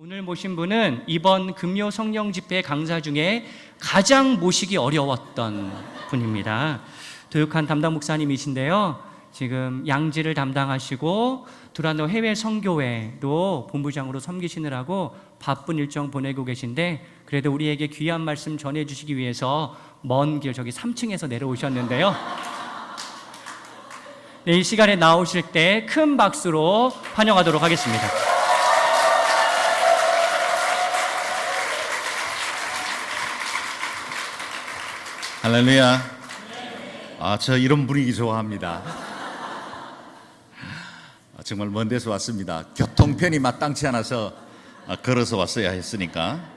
오늘 모신 분은 이번 금요 성령 집회 강사 중에 가장 모시기 어려웠던 분입니다. 도육한 담당 목사님이신데요. 지금 양지를 담당하시고 두란노 해외 선교회로 본부장으로 섬기시느라고 바쁜 일정 보내고 계신데, 그래도 우리에게 귀한 말씀 전해주시기 위해서 먼 길 저기 3층에서 내려오셨는데요. 네, 이 시간에 나오실 때 큰 박수로 환영하도록 하겠습니다. 할렐루야. 저 이런 분위기 좋아합니다. 정말 먼 데서 왔습니다. 교통편이 마땅치 않아서 걸어서 왔어야 했으니까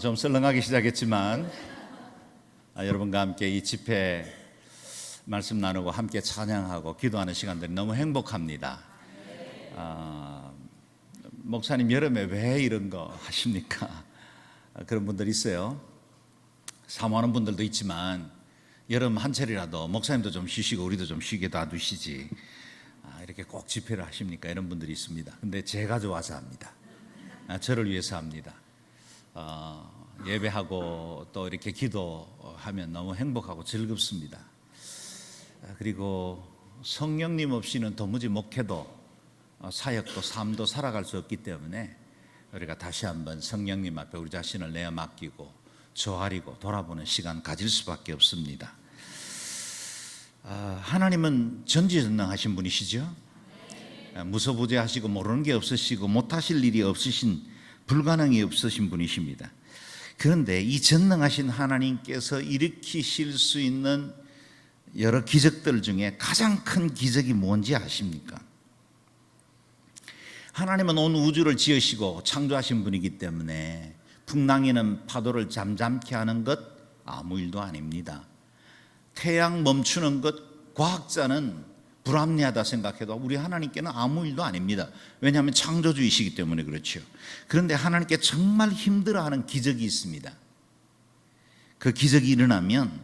좀 썰렁하기 시작했지만 여러분과 함께 이 집회 말씀 나누고 함께 찬양하고 기도하는 시간들이 너무 행복합니다. 목사님 여름에 왜 이런 거 하십니까? 그런 분들 있어요. 사모하는 분들도 있지만 여름 한철이라도 목사님도 좀 쉬시고 우리도 좀 쉬게 놔두시지 이렇게 꼭 집회를 하십니까? 이런 분들이 있습니다. 근데 제가 좋아서 합니다. 저를 위해서 합니다. 예배하고 또 이렇게 기도하면 너무 행복하고 즐겁습니다. 그리고 성령님 없이는 도무지 목회도 사역도 삶도 살아갈 수 없기 때문에 우리가 다시 한번 성령님 앞에 우리 자신을 내어 맡기고 조아리고 돌아보는 시간 가질 수밖에 없습니다. 하나님은 전지전능하신 분이시죠. 무소부재하시고 모르는 게 없으시고 못하실 일이 없으신, 불가능이 없으신 분이십니다. 그런데 이 전능하신 하나님께서 일으키실 수 있는 여러 기적들 중에 가장 큰 기적이 뭔지 아십니까? 하나님은 온 우주를 지으시고 창조하신 분이기 때문에 풍랑에는 파도를 잠잠케 하는 것 아무 일도 아닙니다. 태양 멈추는 것 과학자는 불합리하다 생각해도 우리 하나님께는 아무 일도 아닙니다. 왜냐하면 창조주이시기 때문에 그렇죠. 그런데 하나님께 정말 힘들어하는 기적이 있습니다. 그 기적이 일어나면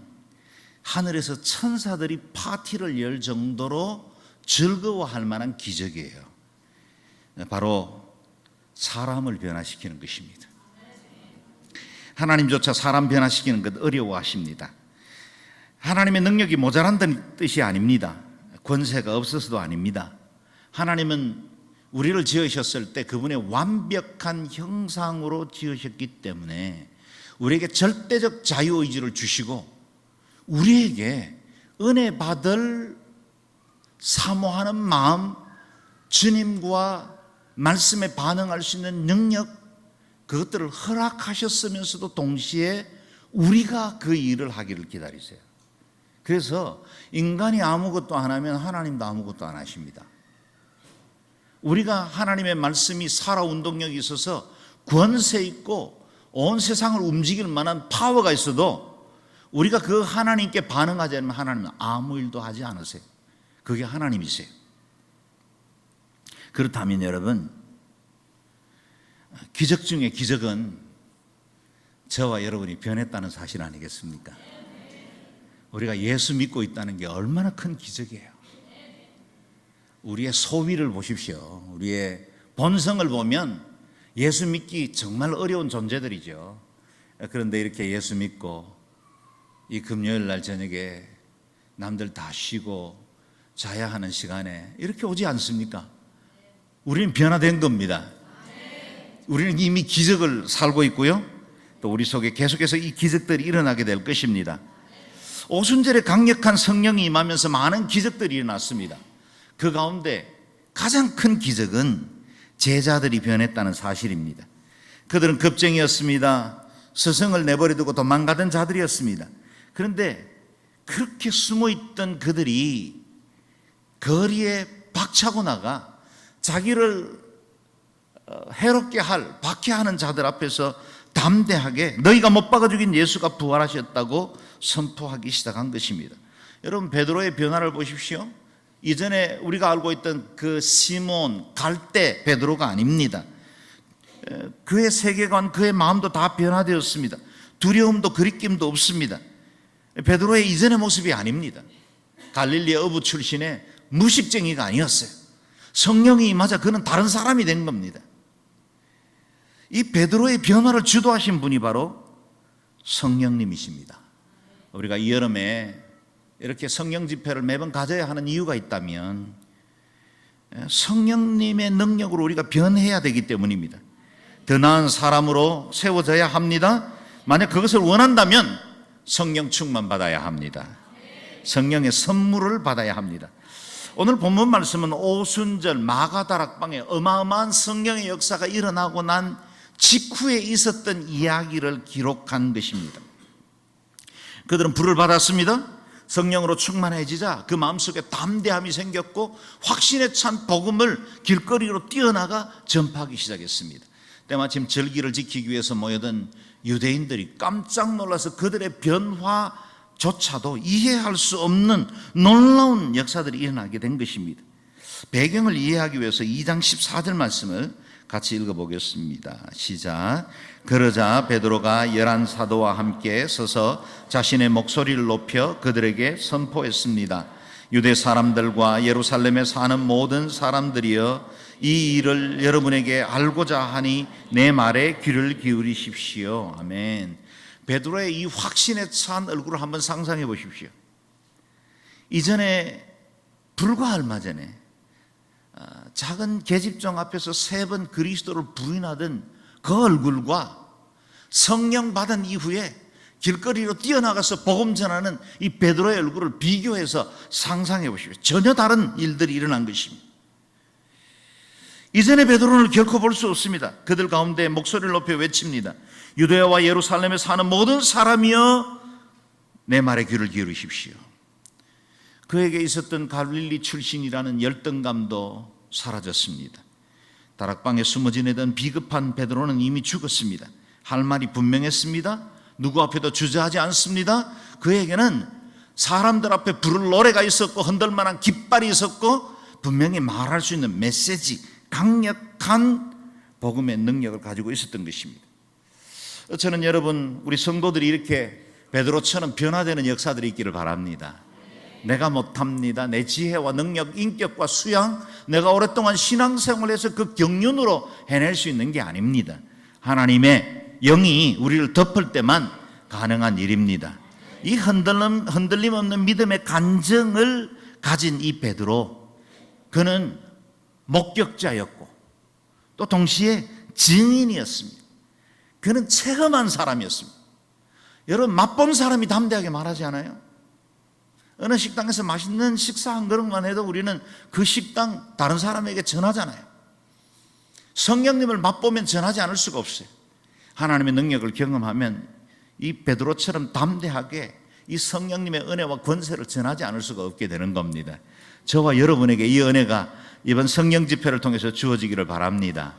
하늘에서 천사들이 파티를 열 정도로 즐거워할 만한 기적이에요. 바로 사람을 변화시키는 것입니다. 하나님조차 사람 변화시키는 것 어려워하십니다. 하나님의 능력이 모자란다는 뜻이 아닙니다. 권세가 없어서도 아닙니다. 하나님은 우리를 지으셨을 때 그분의 완벽한 형상으로 지으셨기 때문에 우리에게 절대적 자유의지를 주시고 우리에게 은혜 받을 사모하는 마음, 주님과 말씀에 반응할 수 있는 능력, 그것들을 허락하셨으면서도 동시에 우리가 그 일을 하기를 기다리세요. 그래서 인간이 아무것도 안 하면 하나님도 아무것도 안 하십니다. 우리가 하나님의 말씀이 살아 운동력이 있어서 권세 있고 온 세상을 움직일 만한 파워가 있어도 우리가 그 하나님께 반응하지 않으면 하나님은 아무 일도 하지 않으세요. 그게 하나님이세요. 그렇다면 여러분, 기적 중에 기적은 저와 여러분이 변했다는 사실 아니겠습니까? 우리가 예수 믿고 있다는 게 얼마나 큰 기적이에요. 우리의 소위를 보십시오. 우리의 본성을 보면 예수 믿기 정말 어려운 존재들이죠. 그런데 이렇게 예수 믿고 이 금요일 날 저녁에 남들 다 쉬고 자야 하는 시간에 이렇게 오지 않습니까? 우리는 변화된 겁니다. 우리는 이미 기적을 살고 있고요. 또 우리 속에 계속해서 이 기적들이 일어나게 될 것입니다. 오순절에 강력한 성령이 임하면서 많은 기적들이 일어났습니다. 그 가운데 가장 큰 기적은 제자들이 변했다는 사실입니다. 그들은 겁쟁이였습니다. 스승을 내버려두고 도망가던 자들이었습니다. 그런데 그렇게 숨어있던 그들이 거리에 박차고 나가 자기를 해롭게 할, 박해하는 자들 앞에서 담대하게 너희가 못 박아 죽인 예수가 부활하셨다고 선포하기 시작한 것입니다. 여러분, 베드로의 변화를 보십시오. 이전에 우리가 알고 있던 그 시몬, 갈대 베드로가 아닙니다. 그의 세계관, 그의 마음도 다 변화되었습니다. 두려움도 그리낌도 없습니다. 베드로의 이전의 모습이 아닙니다. 갈릴리 어부 출신의 무식쟁이가 아니었어요. 성령이 임하자 그는 다른 사람이 된 겁니다. 이 베드로의 변화를 주도하신 분이 바로 성령님이십니다. 우리가 이 여름에 이렇게 성령 집회를 매번 가져야 하는 이유가 있다면 성령님의 능력으로 우리가 변해야 되기 때문입니다. 더 나은 사람으로 세워져야 합니다. 만약 그것을 원한다면 성령 충만 받아야 합니다. 성령의 선물을 받아야 합니다. 오늘 본문 말씀은 오순절 마가다락방에 어마어마한 성령의 역사가 일어나고 난 직후에 있었던 이야기를 기록한 것입니다. 그들은 불을 받았습니다. 성령으로 충만해지자 그 마음속에 담대함이 생겼고 확신에 찬 복음을 길거리로 뛰어나가 전파하기 시작했습니다. 때마침 절기를 지키기 위해서 모여든 유대인들이 깜짝 놀라서 그들의 변화조차도 이해할 수 없는 놀라운 역사들이 일어나게 된 것입니다. 배경을 이해하기 위해서 2장 14절 말씀을 같이 읽어보겠습니다. 시작. 그러자 베드로가 11사도와 함께 서서 자신의 목소리를 높여 그들에게 선포했습니다. 유대 사람들과 예루살렘에 사는 모든 사람들이여, 이 일을 여러분에게 알고자 하니 내 말에 귀를 기울이십시오. 아멘. 베드로의 이 확신에 찬 얼굴을 한번 상상해 보십시오. 이전에 불과 얼마 전에 작은 계집종 앞에서 3번 그리스도를 부인하던 그 얼굴과 성령 받은 이후에 길거리로 뛰어나가서 복음 전하는 이 베드로의 얼굴을 비교해서 상상해 보십시오. 전혀 다른 일들이 일어난 것입니다. 이전의 베드로를 결코 볼 수 없습니다. 그들 가운데 목소리를 높여 외칩니다. 유대와 예루살렘에 사는 모든 사람이여, 내 말에 귀를 기울이십시오. 그에게 있었던 갈릴리 출신이라는 열등감도 사라졌습니다. 다락방에 숨어 지내던 비겁한 베드로는 이미 죽었습니다. 할 말이 분명했습니다. 누구 앞에도 주저하지 않습니다. 그에게는 사람들 앞에 부를 노래가 있었고 흔들만한 깃발이 있었고 분명히 말할 수 있는 메시지, 강력한 복음의 능력을 가지고 있었던 것입니다. 저는 여러분, 우리 성도들이 이렇게 베드로처럼 변화되는 역사들이 있기를 바랍니다. 내가 못합니다. 내 지혜와 능력, 인격과 수양, 내가 오랫동안 신앙생활에서 그 경륜으로 해낼 수 있는 게 아닙니다. 하나님의 영이 우리를 덮을 때만 가능한 일입니다. 이 흔들림 없는 믿음의 간증을 가진 이 베드로, 그는 목격자였고 또 동시에 증인이었습니다. 그는 체험한 사람이었습니다. 여러분, 맛본 사람이 담대하게 말하지 않아요? 어느 식당에서 맛있는 식사 한 그릇만 해도 우리는 그 식당 다른 사람에게 전하잖아요. 성령님을 맛보면 전하지 않을 수가 없어요. 하나님의 능력을 경험하면 이 베드로처럼 담대하게 이 성령님의 은혜와 권세를 전하지 않을 수가 없게 되는 겁니다. 저와 여러분에게 이 은혜가 이번 성령 집회를 통해서 주어지기를 바랍니다.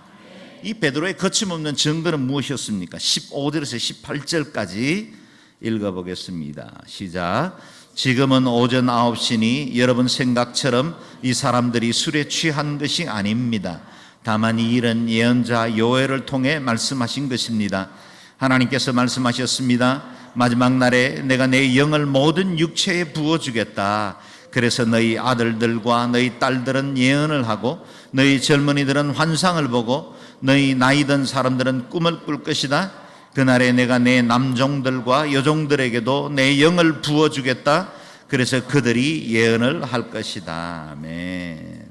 이 베드로의 거침없는 증거는 무엇이었습니까? 15절에서 18절까지 읽어보겠습니다. 시작. 지금은 오전 9시니 여러분 생각처럼 이 사람들이 술에 취한 것이 아닙니다. 다만 이 일은 예언자 요엘을 통해 말씀하신 것입니다. 하나님께서 말씀하셨습니다. 마지막 날에 내가 내 영을 모든 육체에 부어주겠다. 그래서 너희 아들들과 너희 딸들은 예언을 하고 너희 젊은이들은 환상을 보고 너희 나이 든 사람들은 꿈을 꿀 것이다. 그날에 내가 내 남종들과 여종들에게도 내 영을 부어주겠다. 그래서 그들이 예언을 할 것이다. 아멘.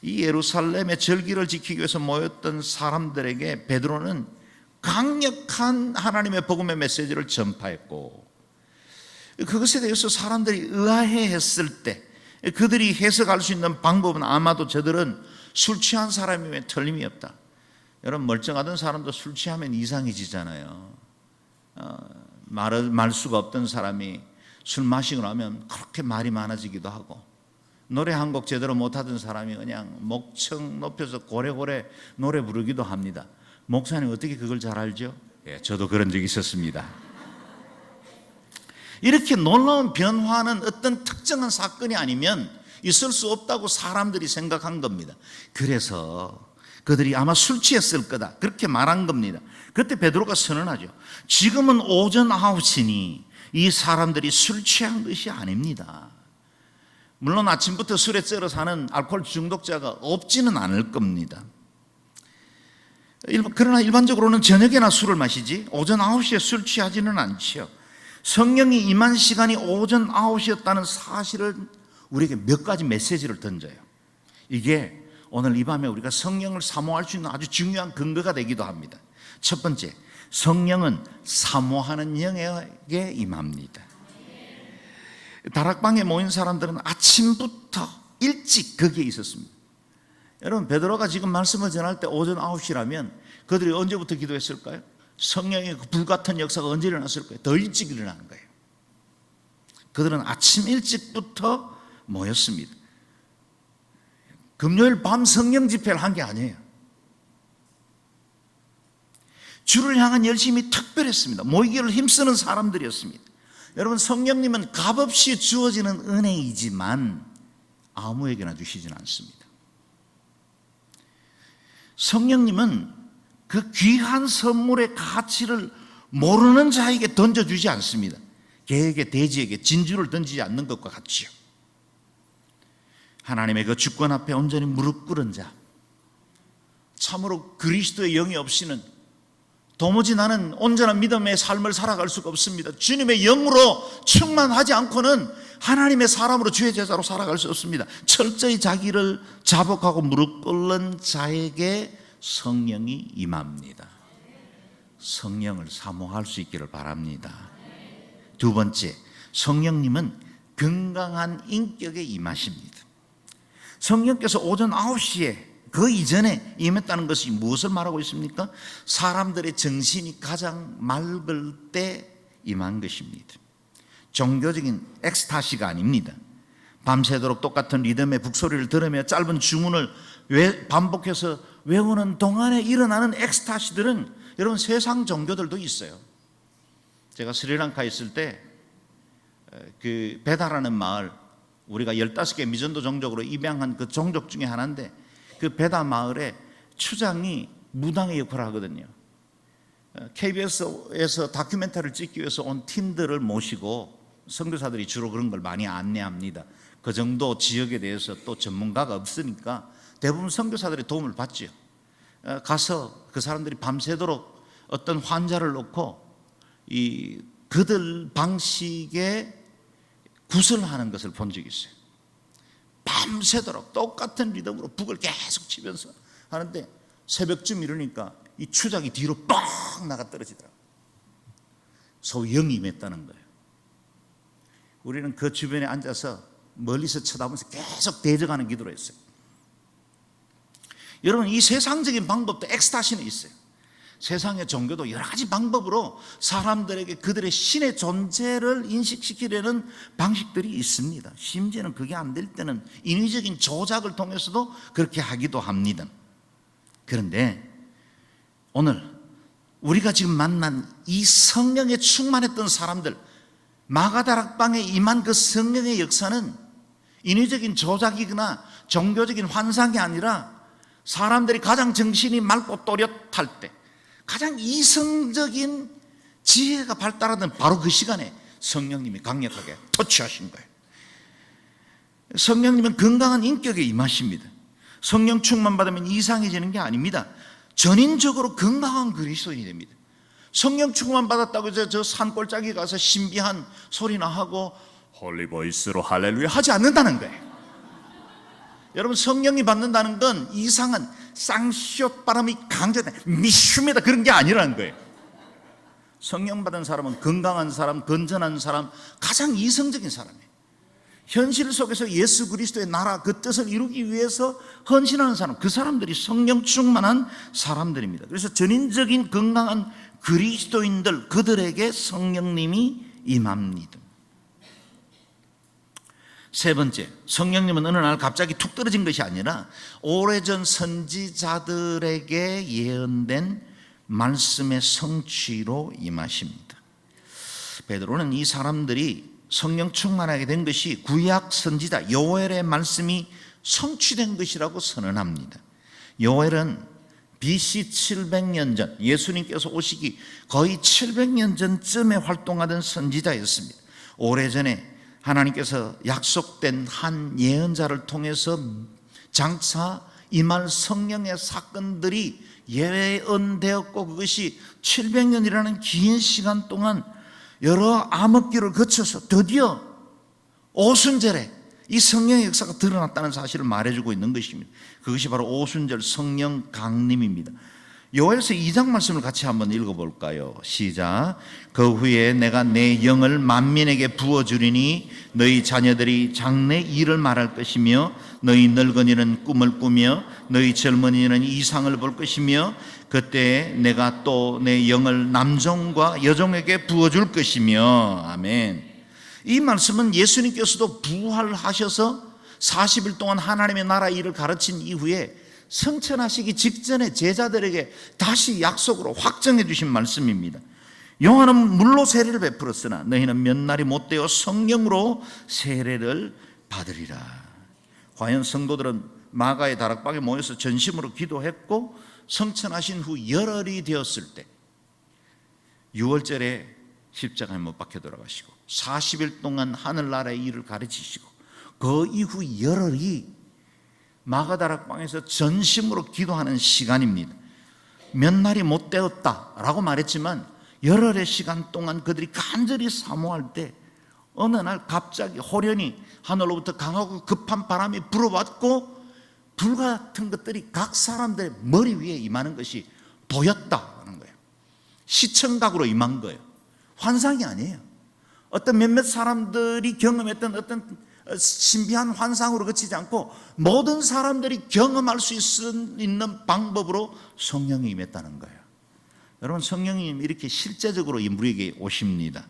이 예루살렘의 절기를 지키기 위해서 모였던 사람들에게 베드로는 강력한 하나님의 복음의 메시지를 전파했고, 그것에 대해서 사람들이 의아해했을 때 그들이 해석할 수 있는 방법은 아마도 저들은 술 취한 사람이면 틀림이 없다. 여러분, 멀쩡하던 사람도 술 취하면 이상해지잖아요. 말 수가 없던 사람이 술 마시고 나면 그렇게 말이 많아지기도 하고, 노래 한 곡 제대로 못하던 사람이 그냥 목청 높여서 고래고래 노래 부르기도 합니다. 목사님 어떻게 그걸 잘 알죠? 예, 저도 그런 적이 있었습니다. 이렇게 놀라운 변화는 어떤 특정한 사건이 아니면 있을 수 없다고 사람들이 생각한 겁니다. 그래서 그들이 아마 술 취했을 거다, 그렇게 말한 겁니다. 그때 베드로가 선언하죠. 지금은 오전 9시니 이 사람들이 술 취한 것이 아닙니다. 물론 아침부터 술에 쩔어 사는 알코올 중독자가 없지는 않을 겁니다. 그러나 일반적으로는 저녁에나 술을 마시지 오전 9시에 술 취하지는 않지요. 성령이 임한 시간이 오전 9시였다는 사실을 우리에게 몇 가지 메시지를 던져요. 이게 오늘 이 밤에 우리가 성령을 사모할 수 있는 아주 중요한 근거가 되기도 합니다. 첫 번째, 성령은 사모하는 영에게 임합니다. 다락방에 모인 사람들은 아침부터 일찍 거기에 있었습니다. 여러분, 베드로가 지금 말씀을 전할 때 오전 9시라면 그들이 언제부터 기도했을까요? 성령의 그 불같은 역사가 언제 일어났을까요? 더 일찍 일어나는 거예요. 그들은 아침 일찍부터 모였습니다. 금요일 밤 성령 집회를 한 게 아니에요. 주를 향한 열심이 특별했습니다. 모이기를 힘쓰는 사람들이었습니다. 여러분, 성령님은 값없이 주어지는 은혜이지만 아무에게나 주시진 않습니다. 성령님은 그 귀한 선물의 가치를 모르는 자에게 던져주지 않습니다. 개에게 돼지에게 진주를 던지지 않는 것과 같지요. 하나님의 그 주권 앞에 온전히 무릎 꿇은 자, 참으로 그리스도의 영이 없이는 도무지 나는 온전한 믿음의 삶을 살아갈 수가 없습니다. 주님의 영으로 충만하지 않고는 하나님의 사람으로 주의 제자로 살아갈 수 없습니다. 철저히 자기를 자복하고 무릎 꿇는 자에게 성령이 임합니다. 성령을 사모할 수 있기를 바랍니다. 두 번째, 성령님은 건강한 인격에 임하십니다. 성령께서 오전 9시에 그 이전에 임했다는 것이 무엇을 말하고 있습니까? 사람들의 정신이 가장 맑을 때 임한 것입니다. 종교적인 엑스타시가 아닙니다. 밤새도록 똑같은 리듬의 북소리를 들으며 짧은 주문을 반복해서 외우는 동안에 일어나는 엑스타시들은 여러분 세상 종교들도 있어요. 제가 스리랑카에 있을 때 그 베다라는 마을, 우리가 15개 미전도 종족으로 입양한 그 종족 중에 하나인데 그 베다 마을에 추장이 무당의 역할을 하거든요. KBS에서 다큐멘터리를 찍기 위해서 온 팀들을 모시고 선교사들이 주로 그런 걸 많이 안내합니다. 그 정도 지역에 대해서 또 전문가가 없으니까 대부분 선교사들의 도움을 받죠. 가서 그 사람들이 밤새도록 어떤 환자를 놓고 그들 방식의 구슬하는 것을 본 적이 있어요. 밤새도록 똑같은 리듬으로 북을 계속 치면서 하는데 새벽쯤 이러니까 이 추작이 뒤로 뻥 나가 떨어지더라고요. 소위 영이 임했다는 거예요. 우리는 그 주변에 앉아서 멀리서 쳐다보면서 계속 대적하는 기도를 했어요. 여러분, 이 세상적인 방법도 엑스타시는 있어요. 세상의 종교도 여러 가지 방법으로 사람들에게 그들의 신의 존재를 인식시키려는 방식들이 있습니다. 심지어는 그게 안 될 때는 인위적인 조작을 통해서도 그렇게 하기도 합니다. 그런데 오늘 우리가 지금 만난 이 성령에 충만했던 사람들, 마가다락방에 임한 그 성령의 역사는 인위적인 조작이거나 종교적인 환상이 아니라 사람들이 가장 정신이 맑고 또렷할 때 가장 이성적인 지혜가 발달하던 바로 그 시간에 성령님이 강력하게 터치하신 거예요. 성령님은 건강한 인격에 임하십니다. 성령 충만 받으면 이상해지는 게 아닙니다. 전인적으로 건강한 그리스도인이 됩니다. 성령 충만 받았다고 저 산골짜기 가서 신비한 소리나 하고 홀리보이스로 할렐루야 하지 않는다는 거예요. 여러분, 성령이 받는다는 건 이상한 쌍시옷 바람이 강조된 미슈메다 그런 게 아니라는 거예요. 성령 받은 사람은 건강한 사람, 건전한 사람, 가장 이성적인 사람이에요. 현실 속에서 예수 그리스도의 나라 그 뜻을 이루기 위해서 헌신하는 사람, 그 사람들이 성령 충만한 사람들입니다. 그래서 전인적인 건강한 그리스도인들, 그들에게 성령님이 임합니다. 세 번째, 성령님은 어느 날 갑자기 툭 떨어진 것이 아니라 오래전 선지자들에게 예언된 말씀의 성취로 임하십니다. 베드로는 이 사람들이 성령 충만하게 된 것이 구약 선지자 요엘의 말씀이 성취된 것이라고 선언합니다. 요엘은 BC 700년 전, 예수님께서 오시기 거의 700년 전쯤에 활동하던 선지자였습니다. 오래전에 하나님께서 약속된 한 예언자를 통해서 장차 임할 성령의 사건들이 예언되었고 그것이 700년이라는 긴 시간 동안 여러 암흑기를 거쳐서 드디어 오순절에 이 성령의 역사가 드러났다는 사실을 말해주고 있는 것입니다. 그것이 바로 오순절 성령 강림입니다. 요엘서 2장 말씀을 같이 한번 읽어볼까요? 시작. 그 후에 내가 내 영을 만민에게 부어주리니 너희 자녀들이 장래 일을 말할 것이며 너희 늙은이는 꿈을 꾸며 너희 젊은이는 이상을 볼 것이며 그때 내가 또 내 영을 남종과 여종에게 부어줄 것이며. 아멘. 이 말씀은 예수님께서도 부활하셔서 40일 동안 하나님의 나라 일을 가르친 이후에 성천하시기 직전에 제자들에게 다시 약속으로 확정해 주신 말씀입니다. 요한은 물로 세례를 베풀었으나 너희는 몇 날이 못되어 성령으로 세례를 받으리라. 과연 성도들은 마가의 다락방에 모여서 전심으로 기도했고 성천하신 후 열흘이 되었을 때 6월절에 십자가에 못 박혀 돌아가시고 40일 동안 하늘나라의 일을 가르치시고 그 이후 열흘이 마가다락방에서 전심으로 기도하는 시간입니다. 몇 날이 못 되었다라고 말했지만 열흘의 시간 동안 그들이 간절히 사모할 때 어느 날 갑자기 호련히 하늘로부터 강하고 급한 바람이 불어왔고 불 같은 것들이 각 사람들의 머리 위에 임하는 것이 보였다는 거예요. 시청각으로 임한 거예요. 환상이 아니에요. 어떤 몇몇 사람들이 경험했던 어떤 신비한 환상으로 그치지 않고 모든 사람들이 경험할 수 있는 방법으로 성령이 임했다는 거예요. 여러분, 성령이 이렇게 실제적으로 인물에게 오십니다.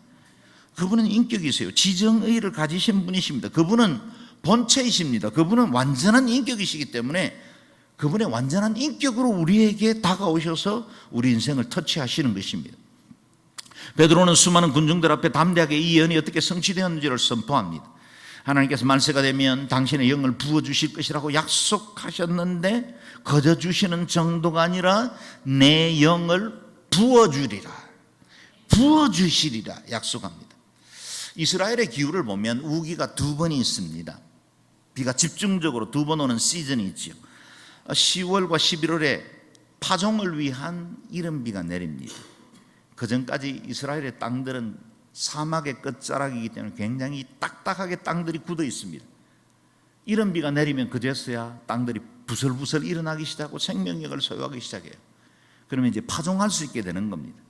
그분은 인격이 있어요. 지정의를 가지신 분이십니다. 그분은 본체이십니다. 그분은 완전한 인격이시기 때문에 그분의 완전한 인격으로 우리에게 다가오셔서 우리 인생을 터치하시는 것입니다. 베드로는 수많은 군중들 앞에 담대하게 이 예언이 어떻게 성취되었는지를 선포합니다. 하나님께서 만세가 되면 당신의 영을 부어주실 것이라고 약속하셨는데 거저 주시는 정도가 아니라 내 영을 부어주리라, 부어주시리라 약속합니다. 이스라엘의 기후를 보면 우기가 두 번이 있습니다. 비가 집중적으로 두 번 오는 시즌이 있지요. 10월과 11월에 파종을 위한 이른비가 내립니다. 그 전까지 이스라엘의 땅들은 사막의 끝자락이기 때문에 굉장히 딱딱하게 땅들이 굳어 있습니다. 이런 비가 내리면 그제서야 땅들이 부슬부슬 일어나기 시작하고 생명력을 소유하기 시작해요. 그러면 이제 파종할 수 있게 되는 겁니다.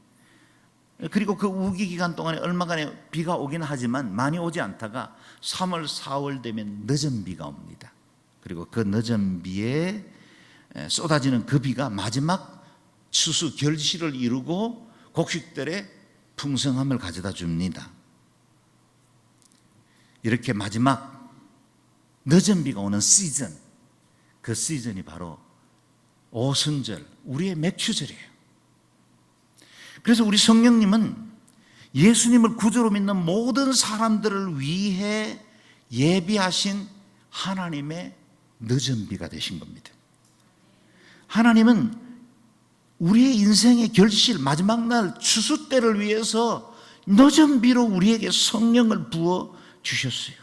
그리고 그 우기 기간 동안에 얼마간의 비가 오긴 하지만 많이 오지 않다가 3월, 4월 되면 늦은 비가 옵니다. 그리고 그 늦은 비에 쏟아지는 그 비가 마지막 추수 결실을 이루고 곡식들의 풍성함을 가져다 줍니다. 이렇게 마지막 늦은 비가 오는 시즌, 그 시즌이 바로 오순절, 우리의 맥추절이에요. 그래서 우리 성령님은 예수님을 구주로 믿는 모든 사람들을 위해 예비하신 하나님의 늦은 비가 되신 겁니다. 하나님은 우리의 인생의 결실, 마지막 날 추수 때를 위해서 늦은 비로 우리에게 성령을 부어 주셨어요.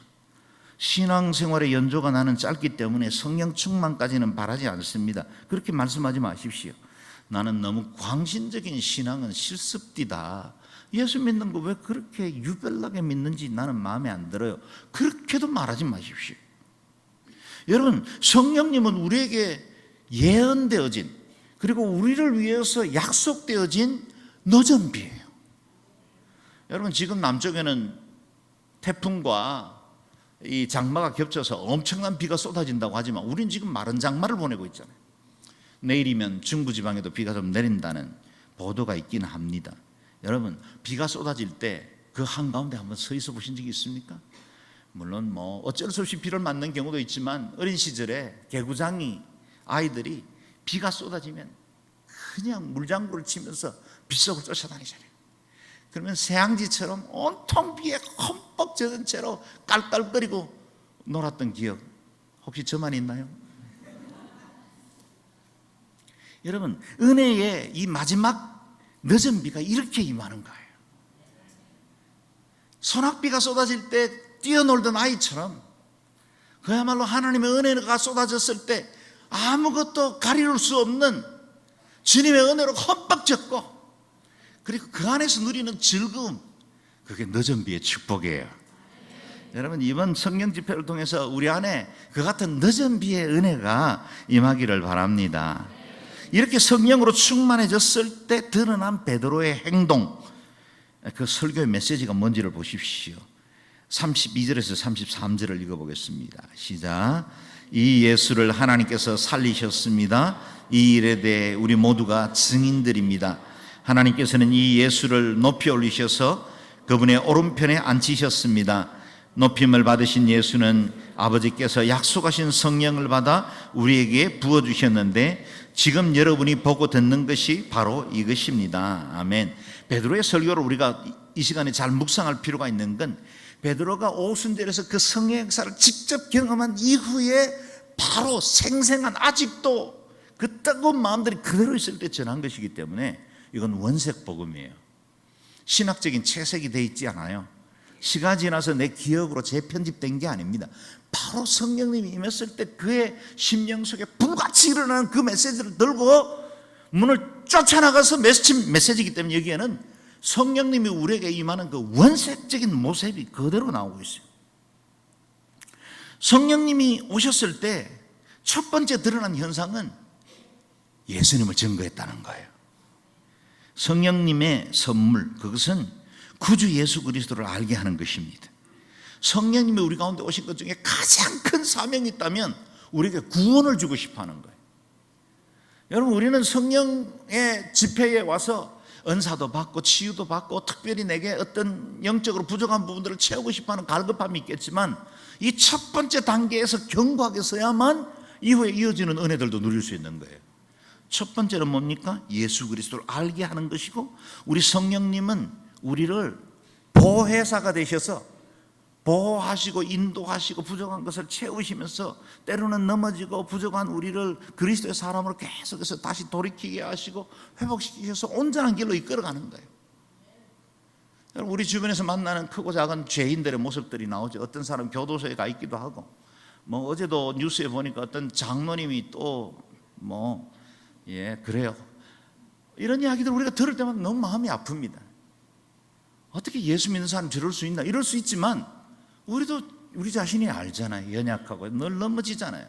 신앙생활의 연조가 나는 짧기 때문에 성령 충만까지는 바라지 않습니다. 그렇게 말씀하지 마십시오. 나는 너무 광신적인 신앙은 실습디다. 예수 믿는 거 왜 그렇게 유별나게 믿는지 나는 마음에 안 들어요. 그렇게도 말하지 마십시오. 여러분, 성령님은 우리에게 예언되어진, 그리고 우리를 위해서 약속되어진 늦은 비예요. 여러분, 지금 남쪽에는 태풍과 이 장마가 겹쳐서 엄청난 비가 쏟아진다고 하지만 우리는 지금 마른 장마를 보내고 있잖아요. 내일이면 중부지방에도 비가 좀 내린다는 보도가 있긴 합니다. 여러분, 비가 쏟아질 때 그 한가운데 한번 서 있어 보신 적이 있습니까? 물론 뭐 어쩔 수 없이 비를 맞는 경우도 있지만 어린 시절에 개구장이 아이들이 비가 쏟아지면 그냥 물장구를 치면서 빗 속을 쫓아다니잖아요. 그러면 새앙지처럼 온통 비에 흠뻑 젖은 채로 깔깔거리고 놀았던 기억 혹시 저만 있나요? 여러분, 은혜의 이 마지막 늦은 비가 이렇게 임하는 거예요. 소낙비가 쏟아질 때 뛰어놀던 아이처럼 그야말로 하나님의 은혜가 쏟아졌을 때 아무것도 가리울 수 없는 주님의 은혜로 흠뻑 젖고, 그리고 그 안에서 누리는 즐거움, 그게 늦은 비의 축복이에요. 여러분, 이번 성령 집회를 통해서 우리 안에 그 같은 늦은 비의 은혜가 임하기를 바랍니다. 이렇게 성령으로 충만해졌을 때 드러난 베드로의 행동, 그 설교의 메시지가 뭔지를 보십시오. 32절에서 33절을 읽어보겠습니다. 시작. 이 예수를 하나님께서 살리셨습니다. 이 일에 대해 우리 모두가 증인들입니다. 하나님께서는 이 예수를 높이 올리셔서 그분의 오른편에 앉히셨습니다. 높임을 받으신 예수는 아버지께서 약속하신 성령을 받아 우리에게 부어주셨는데 지금 여러분이 보고 듣는 것이 바로 이것입니다. 아멘. 베드로의 설교를 우리가 이 시간에 잘 묵상할 필요가 있는 건, 베드로가 오순절에서 그 성령 역사를 직접 경험한 이후에 바로 생생한, 아직도 그 뜨거운 마음들이 그대로 있을 때 전한 것이기 때문에 이건 원색 복음이에요. 신학적인 채색이 돼 있지 않아요. 시간이 지나서 내 기억으로 재편집된 게 아닙니다. 바로 성령님이 임했을 때 그의 심령 속에 불같이 일어나는 그 메시지를 들고 문을 쫓아나가서 메시지이기 때문에 여기에는 성령님이 우리에게 임하는 그 원색적인 모습이 그대로 나오고 있어요. 성령님이 오셨을 때 첫 번째 드러난 현상은 예수님을 증거했다는 거예요. 성령님의 선물, 그것은 구주 예수 그리스도를 알게 하는 것입니다. 성령님이 우리 가운데 오신 것 중에 가장 큰 사명이 있다면 우리에게 구원을 주고 싶어 하는 거예요. 여러분, 우리는 성령의 집회에 와서 은사도 받고 치유도 받고 특별히 내게 어떤 영적으로 부족한 부분들을 채우고 싶어하는 갈급함이 있겠지만, 이 첫 번째 단계에서 견고하게 서야만 이후에 이어지는 은혜들도 누릴 수 있는 거예요. 첫 번째는 뭡니까? 예수 그리스도를 알게 하는 것이고, 우리 성령님은 우리를 보혜사가 되셔서 보호하시고 인도하시고 부족한 것을 채우시면서 때로는 넘어지고 부족한 우리를 그리스도의 사람으로 계속해서 다시 돌이키게 하시고 회복시키셔서 온전한 길로 이끌어가는 거예요. 우리 주변에서 만나는 크고 작은 죄인들의 모습들이 나오죠. 어떤 사람 교도소에 가 있기도 하고, 어제도 뉴스에 보니까 어떤 장로님이 그래요. 이런 이야기들 우리가 들을 때마다 너무 마음이 아픕니다. 어떻게 예수 믿는 사람이 저럴 수 있나? 이럴 수 있지만 우리도 우리 자신이 알잖아요. 연약하고 늘 넘어지잖아요.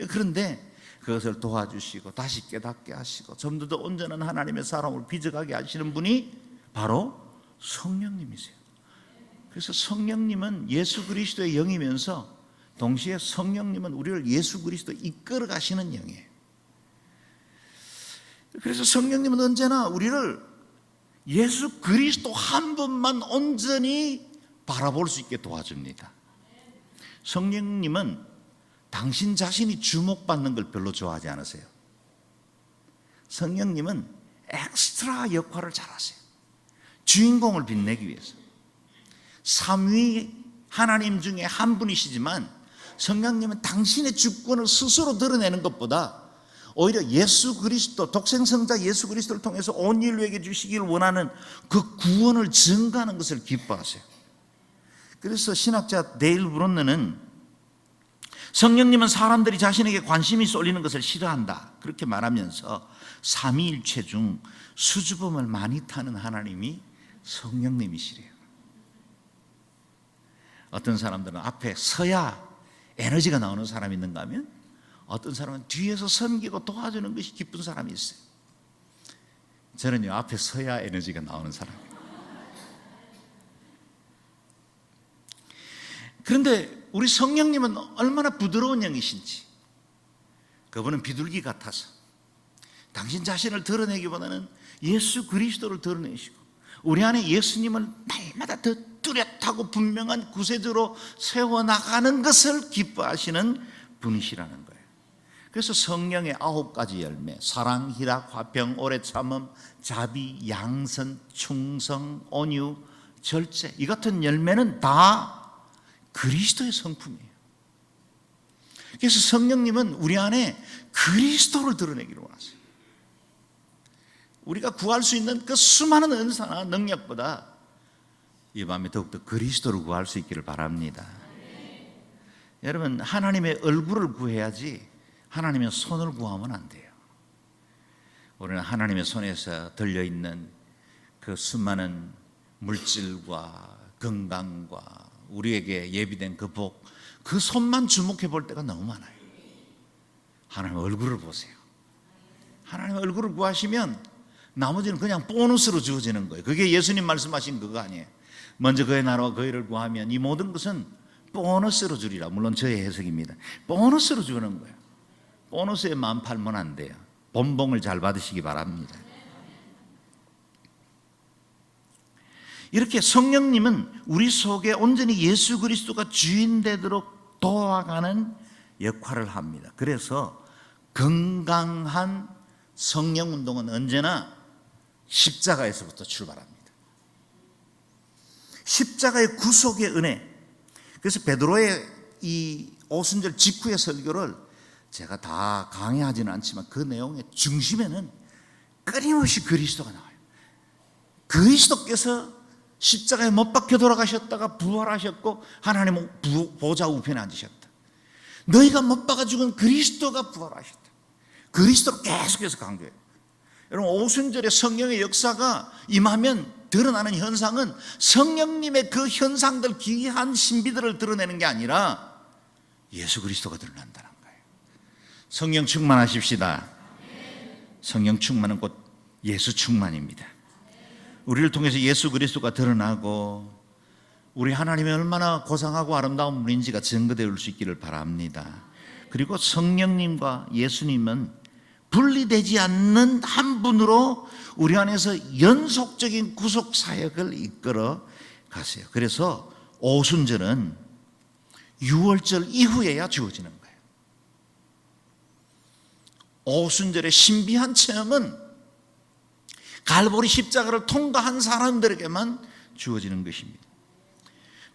그런데 그것을 도와주시고 다시 깨닫게 하시고 좀 더 온전한 하나님의 사람을 빚어가게 하시는 분이 바로 성령님이세요. 그래서 성령님은 예수 그리스도의 영이면서 동시에 성령님은 우리를 예수 그리스도에 이끌어 가시는 영이에요. 그래서 성령님은 언제나 우리를 예수 그리스도 한 분만 온전히 바라볼 수 있게 도와줍니다. 성령님은 당신 자신이 주목받는 걸 별로 좋아하지 않으세요. 성령님은 엑스트라 역할을 잘하세요. 주인공을 빛내기 위해서. 삼위 하나님 중에 한 분이시지만 성령님은 당신의 주권을 스스로 드러내는 것보다 오히려 예수 그리스도, 독생성자 예수 그리스도를 통해서 온 인류에게 주시기를 원하는 그 구원을 증가하는 것을 기뻐하세요. 그래서 신학자 데일 브론느는 성령님은 사람들이 자신에게 관심이 쏠리는 것을 싫어한다, 그렇게 말하면서 삼위일체 중 수줍음을 많이 타는 하나님이 성령님이시래요. 어떤 사람들은 앞에 서야 에너지가 나오는 사람이 있는가 하면 어떤 사람은 뒤에서 섬기고 도와주는 것이 기쁜 사람이 있어요. 저는요, 앞에 서야 에너지가 나오는 사람이에요. 그런데 우리 성령님은 얼마나 부드러운 영이신지, 그분은 비둘기 같아서 당신 자신을 드러내기보다는 예수 그리스도를 드러내시고 우리 안에 예수님을 날마다 더 뚜렷하고 분명한 구세주로 세워나가는 것을 기뻐하시는 분이시라는 거예요. 그래서 성령의 9가지 열매, 사랑, 희락, 화평, 오래 참음, 자비, 양선, 충성, 온유, 절제, 이 같은 열매는 다 그리스도의 성품이에요. 그래서 성령님은 우리 안에 그리스도를 드러내기를 원하세요. 우리가 구할 수 있는 그 수많은 은사나 능력보다 이 밤에 더욱더 그리스도를 구할 수 있기를 바랍니다. 여러분, 하나님의 얼굴을 구해야지 하나님의 손을 구하면 안 돼요. 우리는 하나님의 손에서 들려있는 그 수많은 물질과 건강과 우리에게 예비된 그 복, 그 손만 주목해 볼 때가 너무 많아요. 하나님의 얼굴을 보세요. 하나님의 얼굴을 구하시면 나머지는 그냥 보너스로 주어지는 거예요. 그게 예수님 말씀하신 그거 아니에요. 먼저 그의 나라와 그의 일을 구하면 이 모든 것은 보너스로 주리라. 물론 저의 해석입니다. 보너스로 주는 거예요. 보너스에 마음 팔면 안 돼요. 본봉을 잘 받으시기 바랍니다. 이렇게 성령님은 우리 속에 온전히 예수 그리스도가 주인 되도록 도와가는 역할을 합니다. 그래서 건강한 성령 운동은 언제나 십자가에서부터 출발합니다. 십자가의 구속의 은혜. 그래서 베드로의 이 오순절 직후의 설교를 제가 다 강의하지는 않지만 그 내용의 중심에는 끊임없이 그리스도가 나와요. 그리스도께서 십자가에 못 박혀 돌아가셨다가 부활하셨고 하나님 보좌 우편에 앉으셨다. 너희가 못 박아 죽은 그리스도가 부활하셨다. 그리스도를 계속해서 강조해요. 여러분, 오순절에 성령의 역사가 임하면 드러나는 현상은 성령님의 그 현상들, 기이한 신비들을 드러내는 게 아니라 예수 그리스도가 드러난다는 거예요. 성령 충만하십시다. 성령 충만은 곧 예수 충만입니다. 우리를 통해서 예수 그리스도가 드러나고 우리 하나님이 얼마나 고상하고 아름다운 분인지가 증거되어 수 있기를 바랍니다. 그리고 성령님과 예수님은 분리되지 않는 한 분으로 우리 안에서 연속적인 구속 사역을 이끌어 가세요. 그래서 오순절은 유월절 이후에야 주어지는 거예요. 오순절의 신비한 체험은 갈보리 십자가를 통과한 사람들에게만 주어지는 것입니다.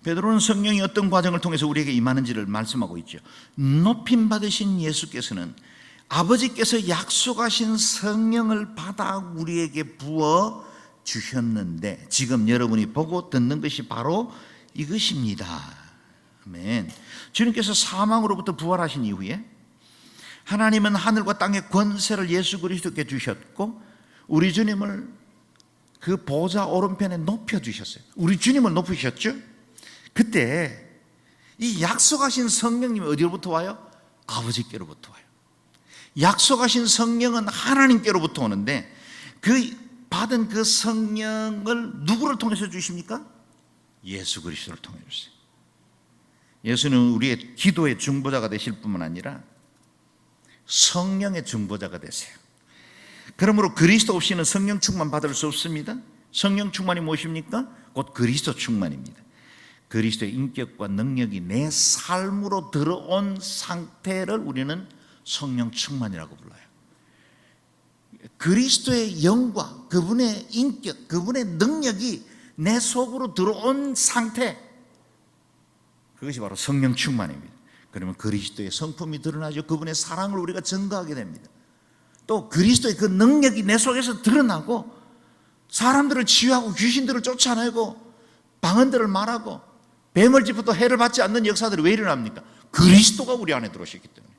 베드로는 성령이 어떤 과정을 통해서 우리에게 임하는지를 말씀하고 있죠. 높임 받으신 예수께서는 아버지께서 약속하신 성령을 받아 우리에게 부어 주셨는데 지금 여러분이 보고 듣는 것이 바로 이것입니다. 아멘. 주님께서 사망으로부터 부활하신 이후에 하나님은 하늘과 땅의 권세를 예수 그리스도께 주셨고 우리 주님을 그 보좌 오른편에 높여주셨어요. 우리 주님을 높이셨죠? 그때 이 약속하신 성령님이 어디로부터 와요? 아버지께로부터 와요. 약속하신 성령은 하나님께로부터 오는데 그 받은 그 성령을 누구를 통해서 주십니까? 예수 그리스도를 통해 주세요. 예수는 우리의 기도의 중보자가 되실 뿐만 아니라 성령의 중보자가 되세요. 그러므로 그리스도 없이는 성령 충만 받을 수 없습니다. 성령 충만이 무엇입니까? 곧 그리스도 충만입니다. 그리스도의 인격과 능력이 내 삶으로 들어온 상태를 우리는 성령 충만이라고 불러요. 그리스도의 영과 그분의 인격, 그분의 능력이 내 속으로 들어온 상태, 그것이 바로 성령 충만입니다. 그러면 그리스도의 성품이 드러나죠. 그분의 사랑을 우리가 증거하게 됩니다. 또 그리스도의 그 능력이 내 속에서 드러나고 사람들을 치유하고 귀신들을 쫓아내고 방언들을 말하고 뱀을집부터 해를 받지 않는 역사들이 왜 일어납니까? 그리스도가 우리 안에 들어오셨기 때문에.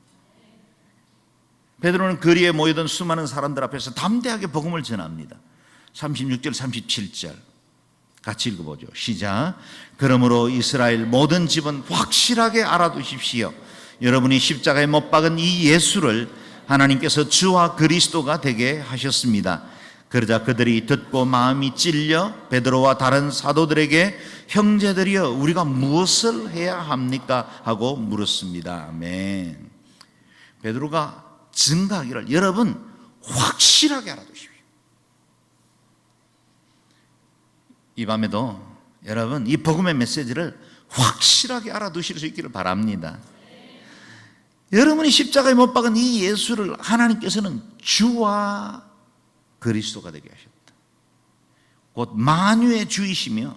베드로는 거리에 모이던 수많은 사람들 앞에서 담대하게 복음을 전합니다. 36절 37절 같이 읽어보죠. 시작. 그러므로 이스라엘 모든 집은 확실하게 알아두십시오. 여러분이 십자가에 못 박은 이 예수를 하나님께서 주와 그리스도가 되게 하셨습니다. 그러자 그들이 듣고 마음이 찔려 베드로와 다른 사도들에게 형제들이여 우리가 무엇을 해야 합니까? 하고 물었습니다. 아멘. 베드로가 증거하기를 여러분 확실하게 알아두십시오. 이 밤에도 여러분 이 복음의 메시지를 확실하게 알아두실 수 있기를 바랍니다. 여러분이 십자가에 못 박은 이 예수를 하나님께서는 주와 그리스도가 되게 하셨다. 곧 만유의 주이시며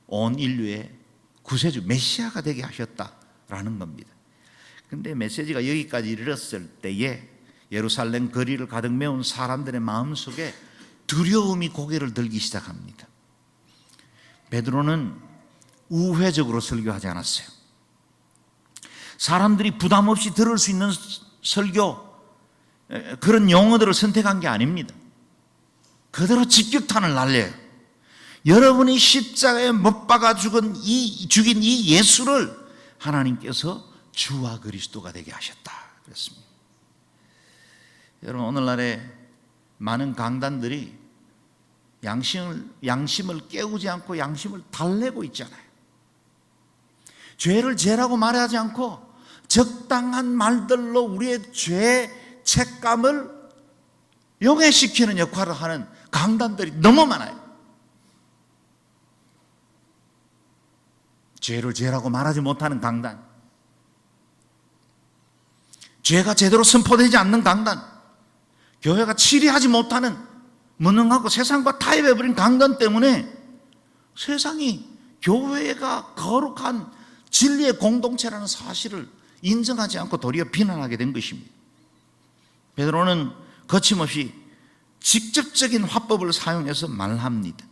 온 인류의 구세주 메시아가 되게 하셨다라는 겁니다. 근데 메시지가 여기까지 이르렀을 때에 예루살렘 거리를 가득 메운 사람들의 마음속에 두려움이 고개를 들기 시작합니다. 베드로는 우회적으로 설교하지 않았어요. 사람들이 부담 없이 들을 수 있는 설교 그런 용어들을 선택한 게 아닙니다. 그대로 직격탄을 날려요. 여러분이 십자가에 못 박아 죽인 이 예수를 하나님께서 주와 그리스도가 되게 하셨다 그랬습니다. 여러분, 오늘날에 많은 강단들이 양심을 깨우지 않고 양심을 달래고 있잖아요. 죄를 죄라고 말하지 않고 적당한 말들로 우리의 죄의 책감을 용해시키는 역할을 하는 강단들이 너무 많아요. 죄를 죄라고 말하지 못하는 강단, 죄가 제대로 선포되지 않는 강단, 교회가 치리하지 못하는 무능하고 세상과 타협해버린 강단 때문에 세상이 교회가 거룩한 진리의 공동체라는 사실을 인정하지 않고 도리어 비난하게 된 것입니다. 베드로는 거침없이 직접적인 화법을 사용해서 말합니다.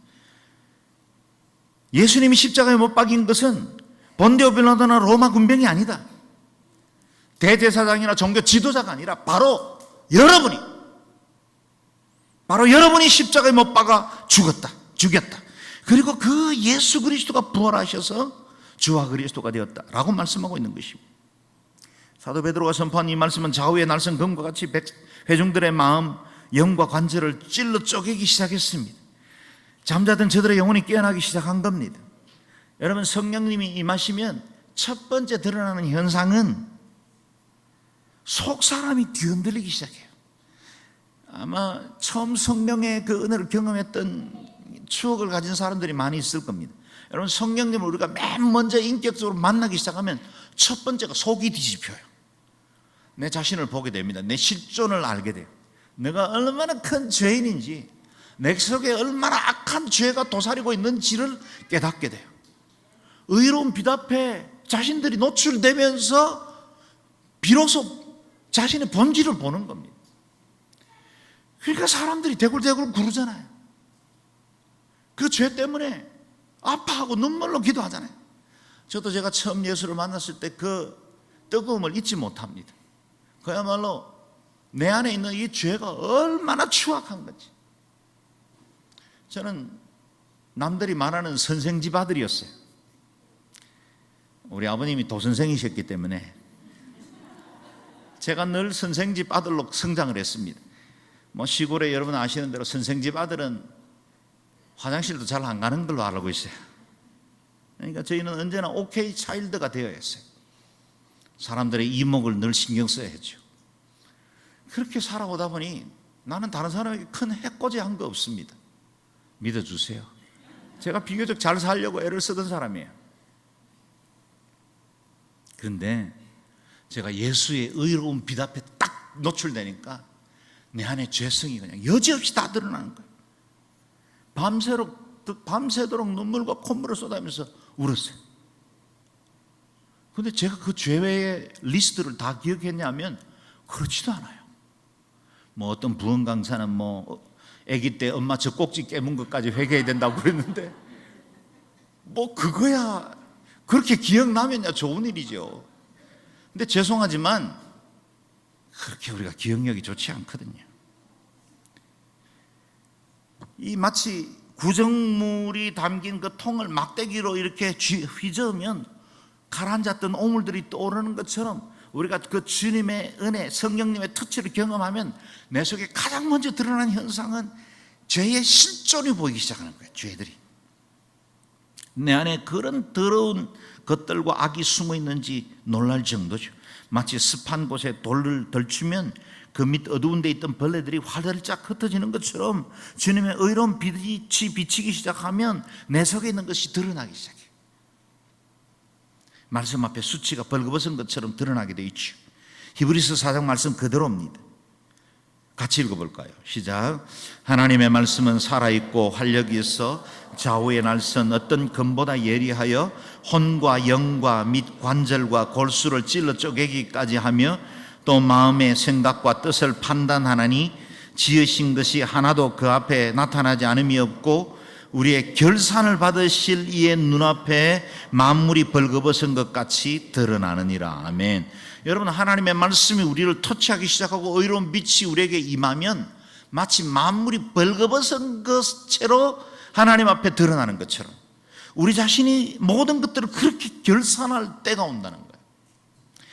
예수님이 십자가에 못 박인 것은 본디오 빌라도나 로마 군병이 아니다. 대제사장이나 종교 지도자가 아니라 바로 여러분이 십자가에 못 박아 죽였다. 그리고 그 예수 그리스도가 부활하셔서 주와 그리스도가 되었다라고 말씀하고 있는 것입니다. 사도 베드로가 선포한 이 말씀은 좌우의 날선 검과 같이 회중들의 마음, 영과 관절을 찔러 쪼개기 시작했습니다. 잠자던 저들의 영혼이 깨어나기 시작한 겁니다. 여러분, 성령님이 임하시면 첫 번째 드러나는 현상은 속 사람이 뒤흔들리기 시작해요. 아마 처음 성령의 그 은혜를 경험했던 추억을 가진 사람들이 많이 있을 겁니다. 여러분, 성령님을 우리가 맨 먼저 인격적으로 만나기 시작하면 첫 번째가 속이 뒤집혀요. 내 자신을 보게 됩니다. 내 실존을 알게 돼요. 내가 얼마나 큰 죄인인지, 내 속에 얼마나 악한 죄가 도사리고 있는지를 깨닫게 돼요. 의로운 빛 앞에 자신들이 노출되면서 비로소 자신의 본질을 보는 겁니다. 그러니까 사람들이 대굴대굴 구르잖아요. 그 죄 때문에 아파하고 눈물로 기도하잖아요. 저도 제가 처음 예수를 만났을 때 그 뜨거움을 잊지 못합니다. 그야말로 내 안에 있는 이 죄가 얼마나 추악한 건지. 저는 남들이 말하는 선생집 아들이었어요. 우리 아버님이 도선생이셨기 때문에 제가 늘 선생집 아들로 성장을 했습니다. 뭐 시골에 여러분 아시는 대로 선생집 아들은 화장실도 잘 안 가는 걸로 알고 있어요. 그러니까 저희는 언제나 오케이 차일드가 되어야 했어요. 사람들의 이목을 늘 신경 써야 했죠. 그렇게 살아오다 보니 나는 다른 사람에게 큰 해코지 한 거 없습니다. 믿어주세요. 제가 비교적 잘 살려고 애를 쓰던 사람이에요. 그런데 제가 예수의 의로운 빛 앞에 딱 노출되니까 내 안에 죄성이 그냥 여지없이 다 드러나는 거예요. 밤새도록 눈물과 콧물을 쏟아면서 울었어요. 그런데 제가 그 죄의 리스트를 다 기억했냐면 그렇지도 않아요. 뭐 어떤 부흥 강사는 뭐 아기 때 엄마 젖꼭지 깨문 것까지 회개해야 된다고 그랬는데 뭐 그거야 그렇게 기억나면야 좋은 일이죠. 근데 죄송하지만 그렇게 우리가 기억력이 좋지 않거든요. 이 마치 구정물이 담긴 그 통을 막대기로 이렇게 휘저으면 가라앉았던 오물들이 떠오르는 것처럼 우리가 그 주님의 은혜, 성령님의 터치를 경험하면 내 속에 가장 먼저 드러나는 현상은 죄의 실존이 보이기 시작하는 거예요. 죄들이 내 안에 그런 더러운 것들과 악이 숨어 있는지 놀랄 정도죠. 마치 습한 곳에 돌을 덜치면 그 밑 어두운 데 있던 벌레들이 활활짝 흩어지는 것처럼 주님의 의로운 빛이 비치기 시작하면 내 속에 있는 것이 드러나기 시작해요. 말씀 앞에 수치가 벌거벗은 것처럼 드러나게 되어 있죠. 히브리서 4장 말씀 그대로입니다. 같이 읽어볼까요? 시작. 하나님의 말씀은 살아있고 활력이 있어 좌우의 날선 어떤 검보다 예리하여 혼과 영과 및 관절과 골수를 찔러 쪼개기까지 하며 또 마음의 생각과 뜻을 판단하나니 지으신 것이 하나도 그 앞에 나타나지 않음이 없고 우리의 결산을 받으실 이의 눈앞에 만물이 벌거벗은 것 같이 드러나느니라. 아멘. 여러분, 하나님의 말씀이 우리를 터치하기 시작하고 의로운 빛이 우리에게 임하면 마치 만물이 벌거벗은 것처럼 하나님 앞에 드러나는 것처럼 우리 자신이 모든 것들을 그렇게 결산할 때가 온다는 거예요.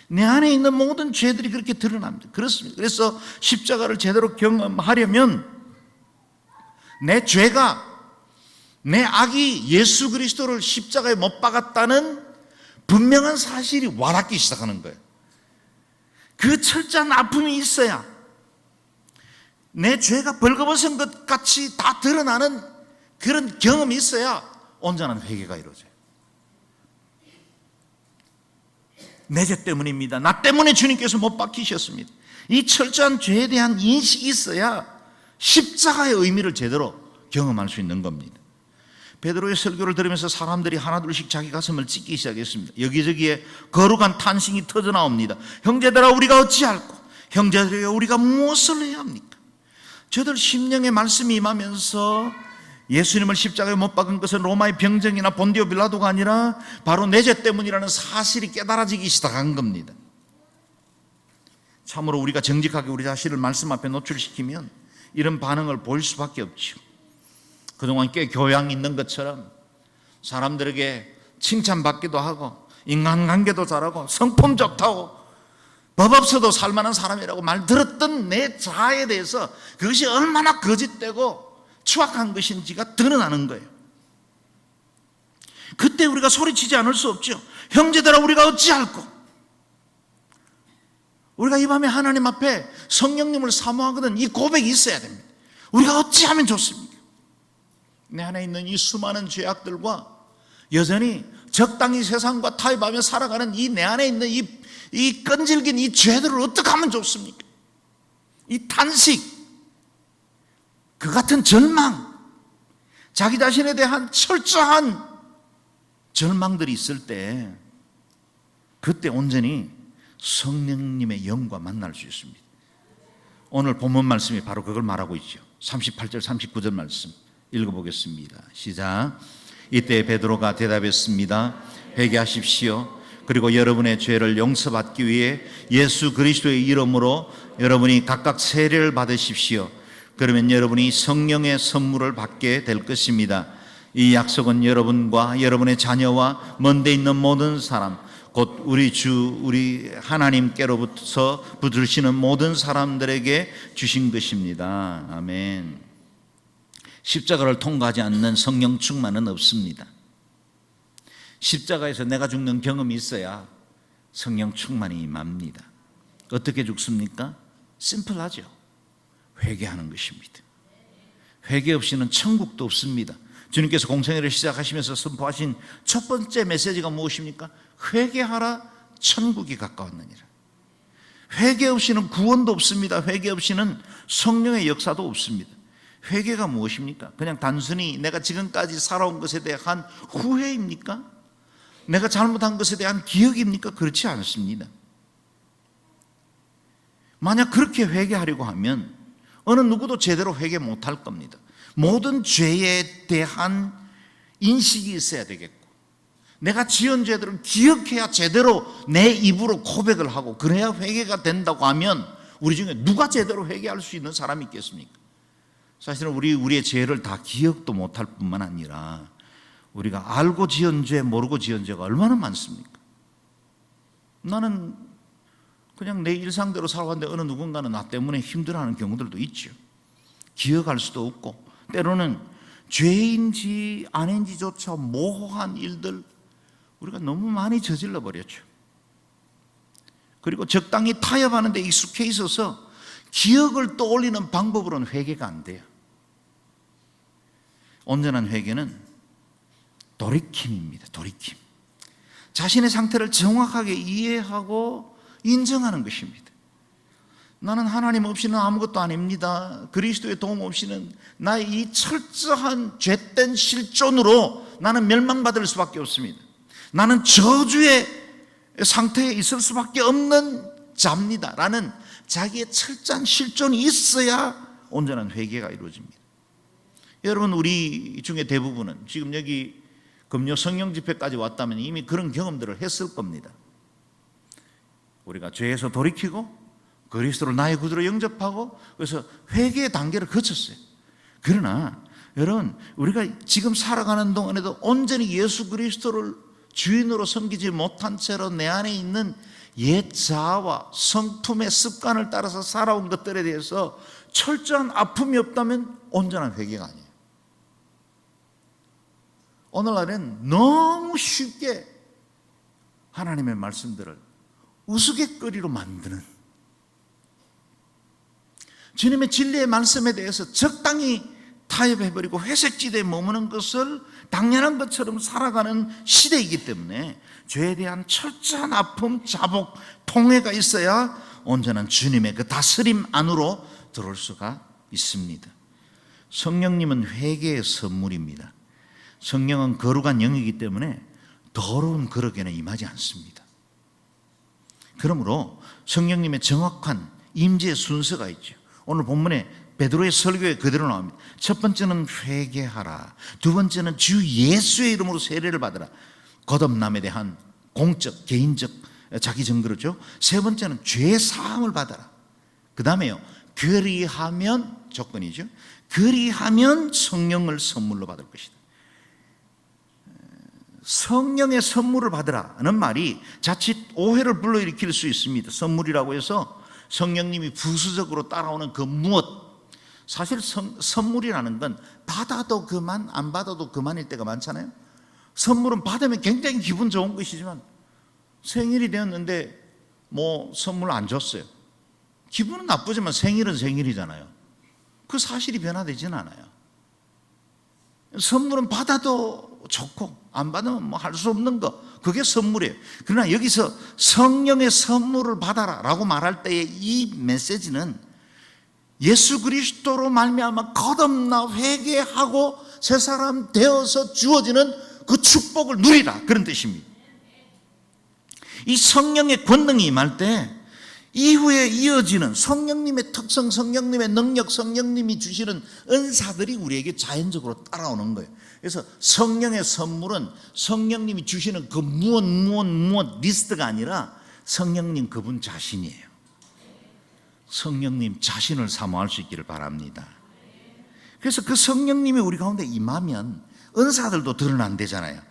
내 안에 있는 모든 죄들이 그렇게 드러납니다. 그렇습니다. 그래서 십자가를 제대로 경험하려면 내 죄가, 내 악이 예수 그리스도를 십자가에 못 박았다는 분명한 사실이 와닿기 시작하는 거예요. 그 철저한 아픔이 있어야, 내 죄가 벌거벗은 것 같이 다 드러나는 그런 경험이 있어야 온전한 회개가 이루어져요. 내 죄 때문입니다. 나 때문에 주님께서 못 박히셨습니다. 이 철저한 죄에 대한 인식이 있어야 십자가의 의미를 제대로 경험할 수 있는 겁니다. 베드로의 설교를 들으면서 사람들이 하나둘씩 자기 가슴을 찢기 시작했습니다. 여기저기에 거룩한 탄식이 터져나옵니다. 형제들아, 우리가 어찌할꼬? 형제들아, 우리가 무엇을 해야 합니까? 저들 심령의 말씀이 임하면서 예수님을 십자가에 못 박은 것은 로마의 병정이나 본디오 빌라도가 아니라 바로 내 죄 때문이라는 사실이 깨달아지기 시작한 겁니다. 참으로 우리가 정직하게 우리 자신을 말씀 앞에 노출시키면 이런 반응을 보일 수밖에 없죠. 그동안 꽤 교양 있는 것처럼 사람들에게 칭찬받기도 하고 인간관계도 잘하고 성품 좋다고 법 없어도 살만한 사람이라고 말 들었던 내 자아에 대해서 그것이 얼마나 거짓되고 추악한 것인지가 드러나는 거예요. 그때 우리가 소리치지 않을 수 없죠. 형제들아, 우리가 어찌할꼬? 우리가 이 밤에 하나님 앞에 성령님을 사모하거든 이 고백이 있어야 됩니다. 우리가 어찌하면 좋습니까? 내 안에 있는 이 수많은 죄악들과 여전히 적당히 세상과 타협하며 살아가는 이 내 안에 있는 이 끈질긴 이 죄들을 어떻게 하면 좋습니까? 이 탄식, 그 같은 절망, 자기 자신에 대한 철저한 절망들이 있을 때 그때 온전히 성령님의 영과 만날 수 있습니다. 오늘 본문 말씀이 바로 그걸 말하고 있죠. 38절 39절 말씀 읽어보겠습니다. 시작. 이때 베드로가 대답했습니다. 회개하십시오. 그리고 여러분의 죄를 용서받기 위해 예수 그리스도의 이름으로 여러분이 각각 세례를 받으십시오. 그러면 여러분이 성령의 선물을 받게 될 것입니다. 이 약속은 여러분과 여러분의 자녀와 먼데 있는 모든 사람, 곧 우리 하나님께로부터 붙으시는 모든 사람들에게 주신 것입니다. 아멘. 십자가를 통과하지 않는 성령 충만은 없습니다. 십자가에서 내가 죽는 경험이 있어야 성령 충만이 임합니다. 어떻게 죽습니까? 심플하죠. 회개하는 것입니다. 회개 없이는 천국도 없습니다. 주님께서 공생애를 시작하시면서 선포하신 첫 번째 메시지가 무엇입니까? 회개하라, 천국이 가까웠느니라. 회개 없이는 구원도 없습니다. 회개 없이는 성령의 역사도 없습니다. 회개가 무엇입니까? 그냥 단순히 내가 지금까지 살아온 것에 대한 후회입니까? 내가 잘못한 것에 대한 기억입니까? 그렇지 않습니다. 만약 그렇게 회개하려고 하면 어느 누구도 제대로 회개 못할 겁니다. 모든 죄에 대한 인식이 있어야 되겠고, 내가 지은 죄들을 기억해야 제대로 내 입으로 고백을 하고 그래야 회개가 된다고 하면 우리 중에 누가 제대로 회개할 수 있는 사람이 있겠습니까? 사실은 우리의 죄를 다 기억도 못할 뿐만 아니라 우리가 알고 지은 죄, 모르고 지은 죄가 얼마나 많습니까? 나는 그냥 내 일상대로 살아왔는데 어느 누군가는 나 때문에 힘들어하는 경우들도 있죠. 기억할 수도 없고 때로는 죄인지 아닌지조차 모호한 일들 우리가 너무 많이 저질러 버렸죠. 그리고 적당히 타협하는 데 익숙해 있어서 기억을 떠올리는 방법으로는 회개가 안 돼요. 온전한 회개는 돌이킴입니다. 돌이킴. 자신의 상태를 정확하게 이해하고 인정하는 것입니다. 나는 하나님 없이는 아무것도 아닙니다. 그리스도의 도움 없이는 나의 이 철저한 죄된 실존으로 나는 멸망받을 수밖에 없습니다. 나는 저주의 상태에 있을 수밖에 없는 자입니다. 라는 자기의 철저한 실존이 있어야 온전한 회개가 이루어집니다. 여러분 우리 중에 대부분은 지금 여기 금요 성령 집회까지 왔다면 이미 그런 경험들을 했을 겁니다. 우리가 죄에서 돌이키고 그리스도를 나의 구주로 영접하고 그래서 회개의 단계를 거쳤어요. 그러나 여러분 우리가 지금 살아가는 동안에도 온전히 예수 그리스도를 주인으로 섬기지 못한 채로 내 안에 있는 옛 자아와 성품의 습관을 따라서 살아온 것들에 대해서 철저한 아픔이 없다면 온전한 회개가 아니에요. 오늘날엔 너무 쉽게 하나님의 말씀들을 우스갯거리로 만드는, 주님의 진리의 말씀에 대해서 적당히 타협해버리고 회색지대에 머무는 것을 당연한 것처럼 살아가는 시대이기 때문에 죄에 대한 철저한 아픔, 자복, 통회가 있어야 온전한 주님의 그 다스림 안으로 들어올 수가 있습니다. 성령님은 회개의 선물입니다. 성령은 거룩한 영이기 때문에 더러운 거룩에는 임하지 않습니다. 그러므로 성령님의 정확한 임재의 순서가 있죠. 오늘 본문에 베드로의 설교에 그대로 나옵니다. 첫 번째는 회개하라. 두 번째는 주 예수의 이름으로 세례를 받으라. 거듭남에 대한 공적, 개인적 자기 증거죠. 세 번째는 죄 사함을 받아라. 그 다음에요, 그리하면, 조건이죠, 그리하면 성령을 선물로 받을 것이다. 성령의 선물을 받으라는 말이 자칫 오해를 불러일으킬 수 있습니다. 선물이라고 해서 성령님이 부수적으로 따라오는 그 무엇, 사실 선물이라는 건 받아도 그만, 안 받아도 그만일 때가 많잖아요. 선물은 받으면 굉장히 기분 좋은 것이지만 생일이 되었는데 뭐 선물 안 줬어요. 기분은 나쁘지만 생일은 생일이잖아요. 그 사실이 변화되지는 않아요. 선물은 받아도 좋고 안 받으면 뭐 할 수 없는 거, 그게 선물이에요. 그러나 여기서 성령의 선물을 받아라 라고 말할 때의 이 메시지는 예수 그리스도로 말미암아 거듭나 회개하고 새 사람 되어서 주어지는 그 축복을 누리라, 그런 뜻입니다. 이 성령의 권능이 임할 때 이후에 이어지는 성령님의 특성, 성령님의 능력, 성령님이 주시는 은사들이 우리에게 자연적으로 따라오는 거예요. 그래서 성령의 선물은 성령님이 주시는 그 무엇 리스트가 아니라 성령님 그분 자신이에요. 성령님 자신을 사모할 수 있기를 바랍니다. 그래서 그 성령님이 우리 가운데 임하면 은사들도 드러난대잖아요.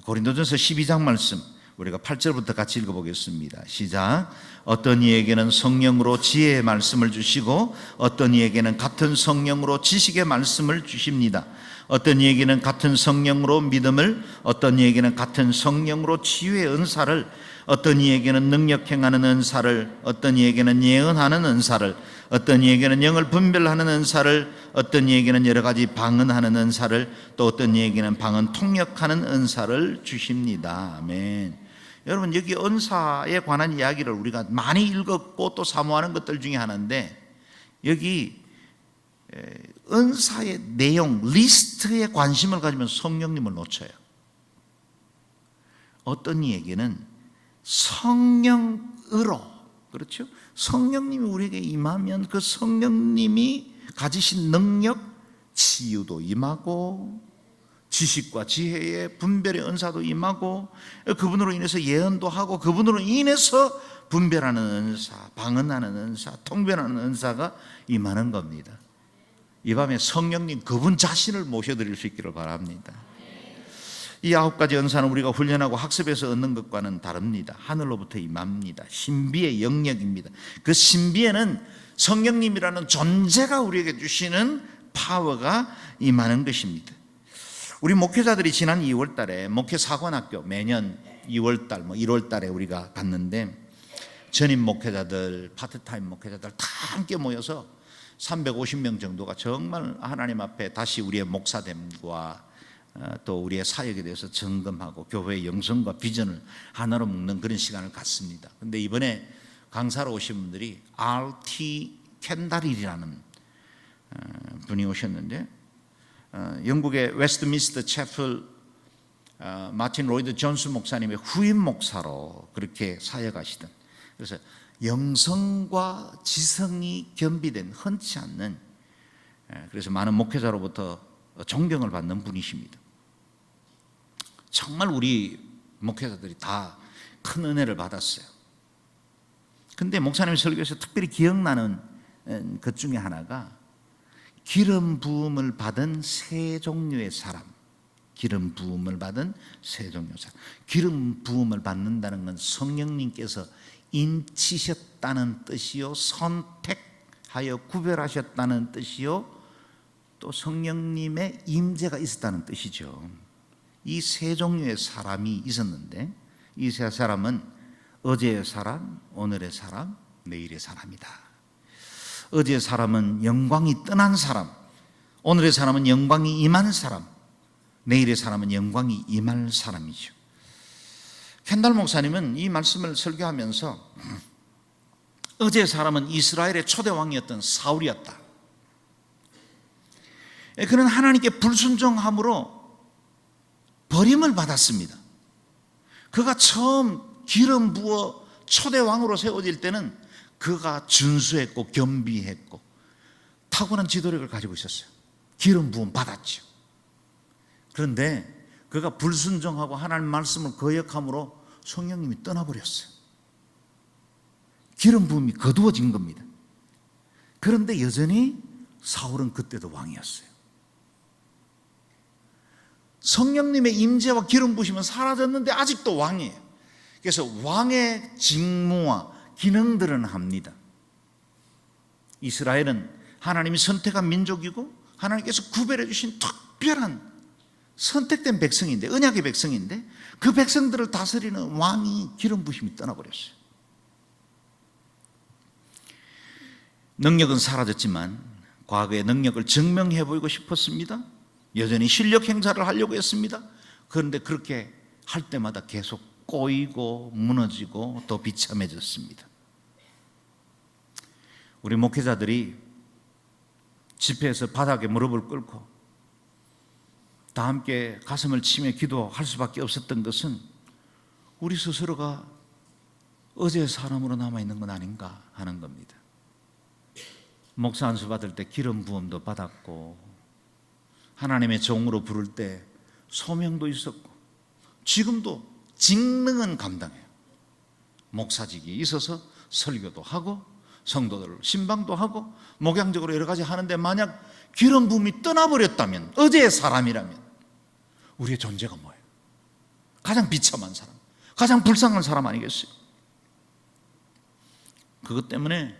고린도전서 12장 말씀 우리가 8절부터 같이 읽어보겠습니다. 시작. 어떤 이에게는 성령으로 지혜의 말씀을 주시고 어떤 이에게는 같은 성령으로 지식의 말씀을 주십니다. 어떤 이에게는 같은 성령으로 믿음을, 어떤 이에게는 같은 성령으로 치유의 은사를, 어떤 이에게는 능력 행하는 은사를, 어떤 이에게는 예언하는 은사를, 어떤 이에게는 영을 분별하는 은사를, 어떤 이에게는 여러 가지 방언하는 은사를, 또 어떤 이에게는 방언 통역하는 은사를 주십니다. 아멘. 여러분, 여기 은사에 관한 이야기를 우리가 많이 읽었고 또 사모하는 것들 중에 하나인데, 여기 은사의 내용, 리스트에 관심을 가지면 성령님을 놓쳐요. 어떤 이에게는 성령으로, 그렇죠? 성령님이 우리에게 임하면 그 성령님이 가지신 능력, 치유도 임하고 지식과 지혜의 분별의 은사도 임하고 그분으로 인해서 예언도 하고 그분으로 인해서 분별하는 은사, 방언하는 은사, 통변하는 은사가 임하는 겁니다. 이 밤에 성령님 그분 자신을 모셔드릴 수 있기를 바랍니다. 이 9가지 은사는 우리가 훈련하고 학습해서 얻는 것과는 다릅니다. 하늘로부터 임합니다. 신비의 영역입니다. 그 신비에는 성령님이라는 존재가 우리에게 주시는 파워가 임하는 것입니다. 우리 목회자들이 지난 2월 달에 목회 사관학교, 매년 2월 달, 1월 달에 우리가 갔는데 전임 목회자들, 파트타임 목회자들 다 함께 모여서 350명 정도가 정말 하나님 앞에 다시 우리의 목사됨과 또 우리의 사역에 대해서 점검하고 교회의 영성과 비전을 하나로 묶는 그런 시간을 갖습니다. 그런데 이번에 강사로 오신 분들이 R.T. 켄달이라는 분이 오셨는데 영국의 웨스트민스터 채플 마틴 로이드 존스 목사님의 후임 목사로 그렇게 사역하시던, 그래서 영성과 지성이 겸비된 흔치 않는, 그래서 많은 목회자로부터 존경을 받는 분이십니다. 정말 우리 목회자들이 다 큰 은혜를 받았어요. 근데 목사님 설교에서 특별히 기억나는 것 중에 하나가 기름 부음을 받은 세 종류의 사람. 기름 부음을 받은 세 종류의 사람. 기름 부음을 받는다는 건 성령님께서 인치셨다는 뜻이요, 선택하여 구별하셨다는 뜻이요, 또 성령님의 임재가 있었다는 뜻이죠. 이 세 종류의 사람이 있었는데 이 세 사람은 어제의 사람, 오늘의 사람, 내일의 사람이다. 어제의 사람은 영광이 떠난 사람, 오늘의 사람은 영광이 임한 사람, 내일의 사람은 영광이 임할 사람이죠. 켄달 목사님은 이 말씀을 설교하면서 어제의 사람은 이스라엘의 초대 왕이었던 사울이었다. 그는 하나님께 불순종함으로 버림을 받았습니다. 그가 처음 기름 부어 초대 왕으로 세워질 때는 그가 준수했고 겸비했고 탁월한 지도력을 가지고 있었어요. 기름 부음 받았죠. 그런데 그가 불순종하고 하나님 말씀을 거역함으로 성령님이 떠나버렸어요. 기름 부음이 거두어진 겁니다. 그런데 여전히 사울은 그때도 왕이었어요. 성령님의 임재와 기름 부으심은 사라졌는데 아직도 왕이에요. 그래서 왕의 직무와 기능들은 합니다. 이스라엘은 하나님이 선택한 민족이고 하나님께서 구별해 주신 특별한 선택된 백성인데, 언약의 백성인데 그 백성들을 다스리는 왕이 기름 부으심이 떠나버렸어요. 능력은 사라졌지만 과거의 능력을 증명해 보이고 싶었습니다. 여전히 실력 행사를 하려고 했습니다. 그런데 그렇게 할 때마다 계속 꼬이고 무너지고 더 비참해졌습니다. 우리 목회자들이 집회에서 바닥에 무릎을 꿇고 다 함께 가슴을 치며 기도할 수밖에 없었던 것은 우리 스스로가 어제의 사람으로 남아있는 건 아닌가 하는 겁니다. 목사 안수 받을 때 기름 부음도 받았고 하나님의 종으로 부를 때 소명도 있었고 지금도 직능은 감당해요. 목사직이 있어서 설교도 하고 성도들 신방도 하고 목양적으로 여러 가지 하는데 만약 기름 부음이 떠나버렸다면, 어제의 사람이라면 우리의 존재가 뭐예요? 가장 비참한 사람, 가장 불쌍한 사람 아니겠어요? 그것 때문에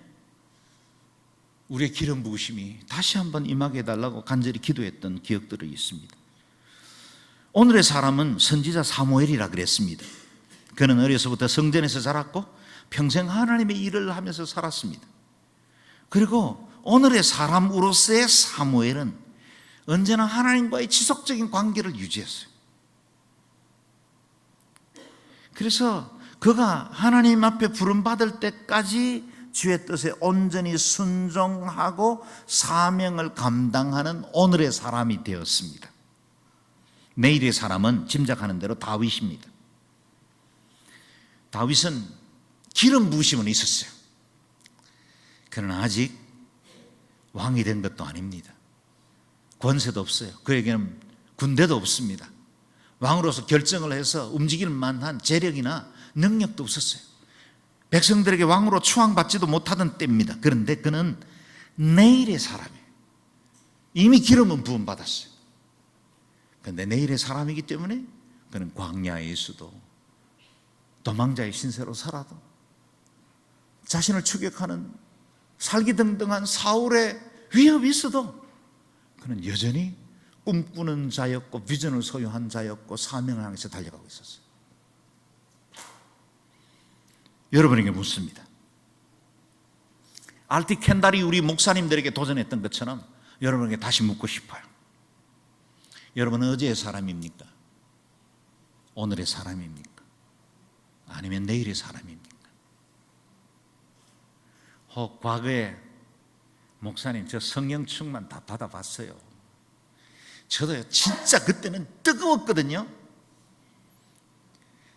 우리의 기름 부으심이 다시 한번 임하게 해달라고 간절히 기도했던 기억들이 있습니다. 오늘의 사람은 선지자 사무엘이라 그랬습니다. 그는 어려서부터 성전에서 자랐고 평생 하나님의 일을 하면서 살았습니다. 그리고 오늘의 사람으로서의 사무엘은 언제나 하나님과의 지속적인 관계를 유지했어요. 그래서 그가 하나님 앞에 부름받을 때까지 주의 뜻에 온전히 순종하고 사명을 감당하는 오늘의 사람이 되었습니다. 내일의 사람은 짐작하는 대로 다윗입니다. 다윗은 기름 부으심은 있었어요. 그러나 아직 왕이 된 것도 아닙니다. 권세도 없어요. 그에게는 군대도 없습니다. 왕으로서 결정을 해서 움직일 만한 재력이나 능력도 없었어요. 백성들에게 왕으로 추앙받지도 못하던 때입니다. 그런데 그는 내일의 사람이에요. 이미 기름은 부음받았어요. 그런데 내일의 사람이기 때문에 그는 광야에 있어도 도망자의 신세로 살아도 자신을 추격하는 살기등등한 사울의 위협이 있어도 그는 여전히 꿈꾸는 자였고 비전을 소유한 자였고 사명을 향해서 달려가고 있었어요. 여러분에게 묻습니다. 알티 켄달이 우리 목사님들에게 도전했던 것처럼 여러분에게 다시 묻고 싶어요. 여러분은 어제의 사람입니까? 오늘의 사람입니까? 아니면 내일의 사람입니까? 혹 과거에 목사님 저 성령 충만 다 받아봤어요. 저도요 진짜 그때는 뜨거웠거든요.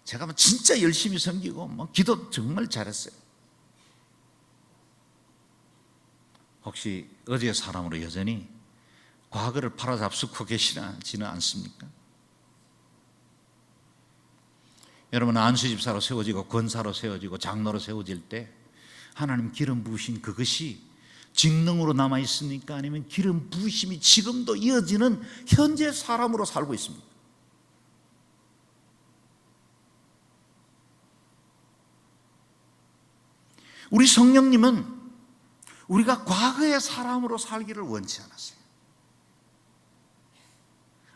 제가 진짜 열심히 섬기고 기도 정말 잘했어요. 혹시 어제의 사람으로 여전히 과거를 팔아잡수고 계시지는 않습니까? 여러분, 안수집사로 세워지고 권사로 세워지고 장로로 세워질 때 하나님 기름 부으신 그것이 직능으로 남아 있습니까? 아니면 기름 부으심이 지금도 이어지는 현재 사람으로 살고 있습니까? 우리 성령님은 우리가 과거의 사람으로 살기를 원치 않았어요.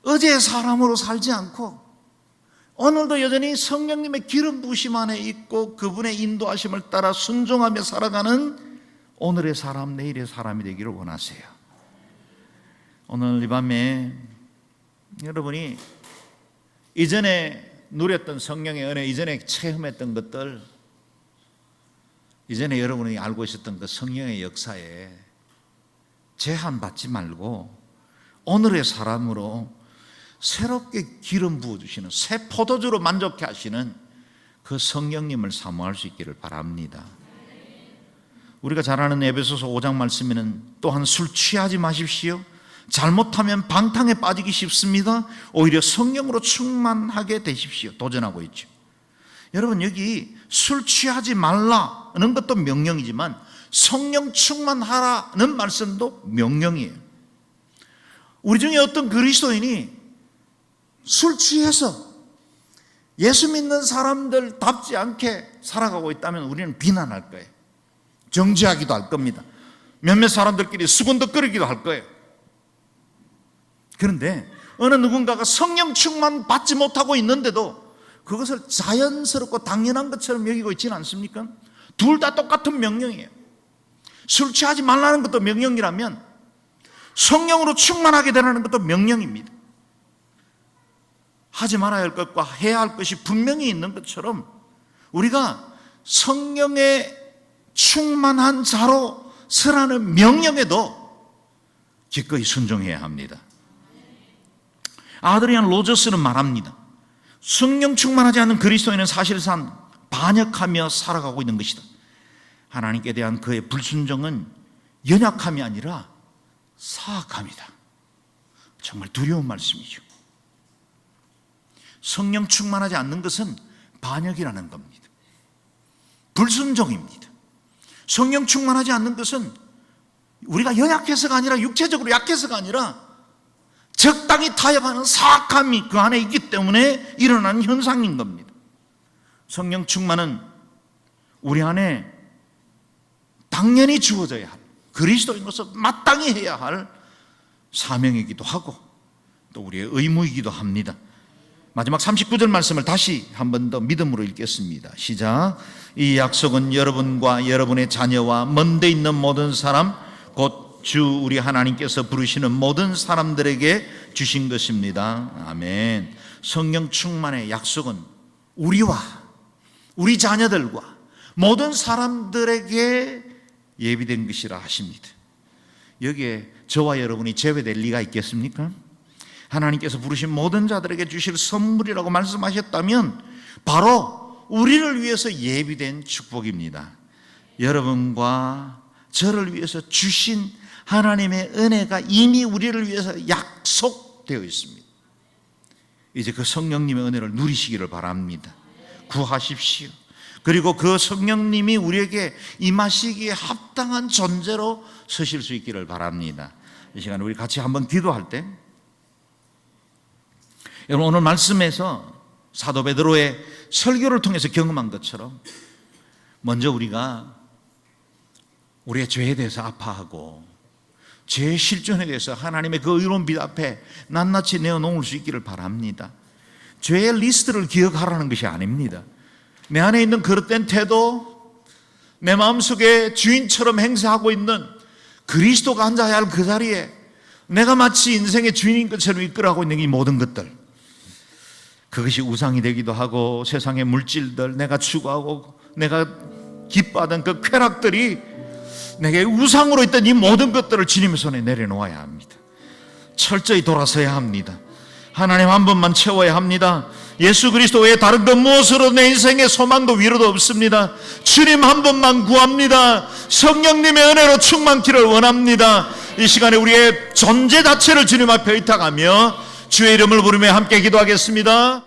어제의 사람으로 살지 않고 오늘도 여전히 성령님의 기름 부으심 안에 있고 그분의 인도하심을 따라 순종하며 살아가는 오늘의 사람, 내일의 사람이 되기를 원하세요. 오늘 이 밤에 여러분이 이전에 누렸던 성령의 은혜, 이전에 체험했던 것들, 이전에 여러분이 알고 있었던 그 성령의 역사에 제한받지 말고 오늘의 사람으로 새롭게 기름 부어주시는, 새 포도주로 만족해 하시는 그 성령님을 사모할 수 있기를 바랍니다. 우리가 잘 아는 에베소서 5장 말씀에는 또한 술 취하지 마십시오. 잘못하면 방탕에 빠지기 쉽습니다. 오히려 성령으로 충만하게 되십시오. 도전하고 있죠. 여러분, 여기 술 취하지 말라는 것도 명령이지만 성령 충만하라는 말씀도 명령이에요. 우리 중에 어떤 그리스도인이 술 취해서 예수 믿는 사람들답지 않게 살아가고 있다면 우리는 비난할 거예요. 정죄하기도 할 겁니다. 몇몇 사람들끼리 수군덕거리기도 할 거예요. 그런데 어느 누군가가 성령 충만 받지 못하고 있는데도 그것을 자연스럽고 당연한 것처럼 여기고 있지는 않습니까? 둘 다 똑같은 명령이에요. 술 취하지 말라는 것도 명령이라면 성령으로 충만하게 되라는 것도 명령입니다. 하지 말아야 할 것과 해야 할 것이 분명히 있는 것처럼 우리가 성령의 충만한 자로 서라는 명령에도 기꺼이 순종해야 합니다. 아드리안 로저스는 말합니다. 성령 충만하지 않는 그리스도인은 사실상 반역하며 살아가고 있는 것이다. 하나님께 대한 그의 불순종은 연약함이 아니라 사악함이다. 정말 두려운 말씀이죠. 성령 충만하지 않는 것은 반역이라는 겁니다. 불순종입니다. 성령 충만하지 않는 것은 우리가 연약해서가 아니라 육체적으로 약해서가 아니라 적당히 타협하는 사악함이 그 안에 있기 때문에 일어나는 현상인 겁니다. 성령 충만은 우리 안에 당연히 주어져야 할, 그리스도인으로서 마땅히 해야 할 사명이기도 하고 또 우리의 의무이기도 합니다. 마지막 39절 말씀을 다시 한 번 더 믿음으로 읽겠습니다. 시작. 이 약속은 여러분과 여러분의 자녀와 먼데 있는 모든 사람, 곧 주 우리 하나님께서 부르시는 모든 사람들에게 주신 것입니다. 아멘. 성령 충만의 약속은 우리와 우리 자녀들과 모든 사람들에게 예비된 것이라 하십니다. 여기에 저와 여러분이 제외될 리가 있겠습니까? 하나님께서 부르신 모든 자들에게 주실 선물이라고 말씀하셨다면 바로 우리를 위해서 예비된 축복입니다. 여러분과 저를 위해서 주신 하나님의 은혜가 이미 우리를 위해서 약속되어 있습니다. 이제 그 성령님의 은혜를 누리시기를 바랍니다. 구하십시오. 그리고 그 성령님이 우리에게 임하시기에 합당한 존재로 서실 수 있기를 바랍니다. 이 시간에 우리 같이 한번 기도할 때, 여러분 오늘 말씀에서 사도 베드로의 설교를 통해서 경험한 것처럼 먼저 우리가 우리의 죄에 대해서 아파하고 죄의 실존에 대해서 하나님의 그 의로운 빛 앞에 낱낱이 내어놓을 수 있기를 바랍니다. 죄의 리스트를 기억하라는 것이 아닙니다. 내 안에 있는 그릇된 태도, 내 마음속에 주인처럼 행세하고 있는 그리스도가 앉아야 할 그 자리에 내가 마치 인생의 주인인 것처럼 이끌어가고 있는 이 모든 것들, 그것이 우상이 되기도 하고 세상의 물질들, 내가 추구하고 내가 기뻐하던 그 쾌락들이 내게 우상으로 있던 이 모든 것들을 주님의 손에 내려놓아야 합니다. 철저히 돌아서야 합니다. 하나님 한 분만 채워야 합니다. 예수 그리스도 외에 다른 것 무엇으로 내 인생의 소망도 위로도 없습니다. 주님 한 분만 구합니다. 성령님의 은혜로 충만키를 원합니다. 이 시간에 우리의 존재 자체를 주님 앞에 의탁하며 주의 이름을 부르며 함께 기도하겠습니다.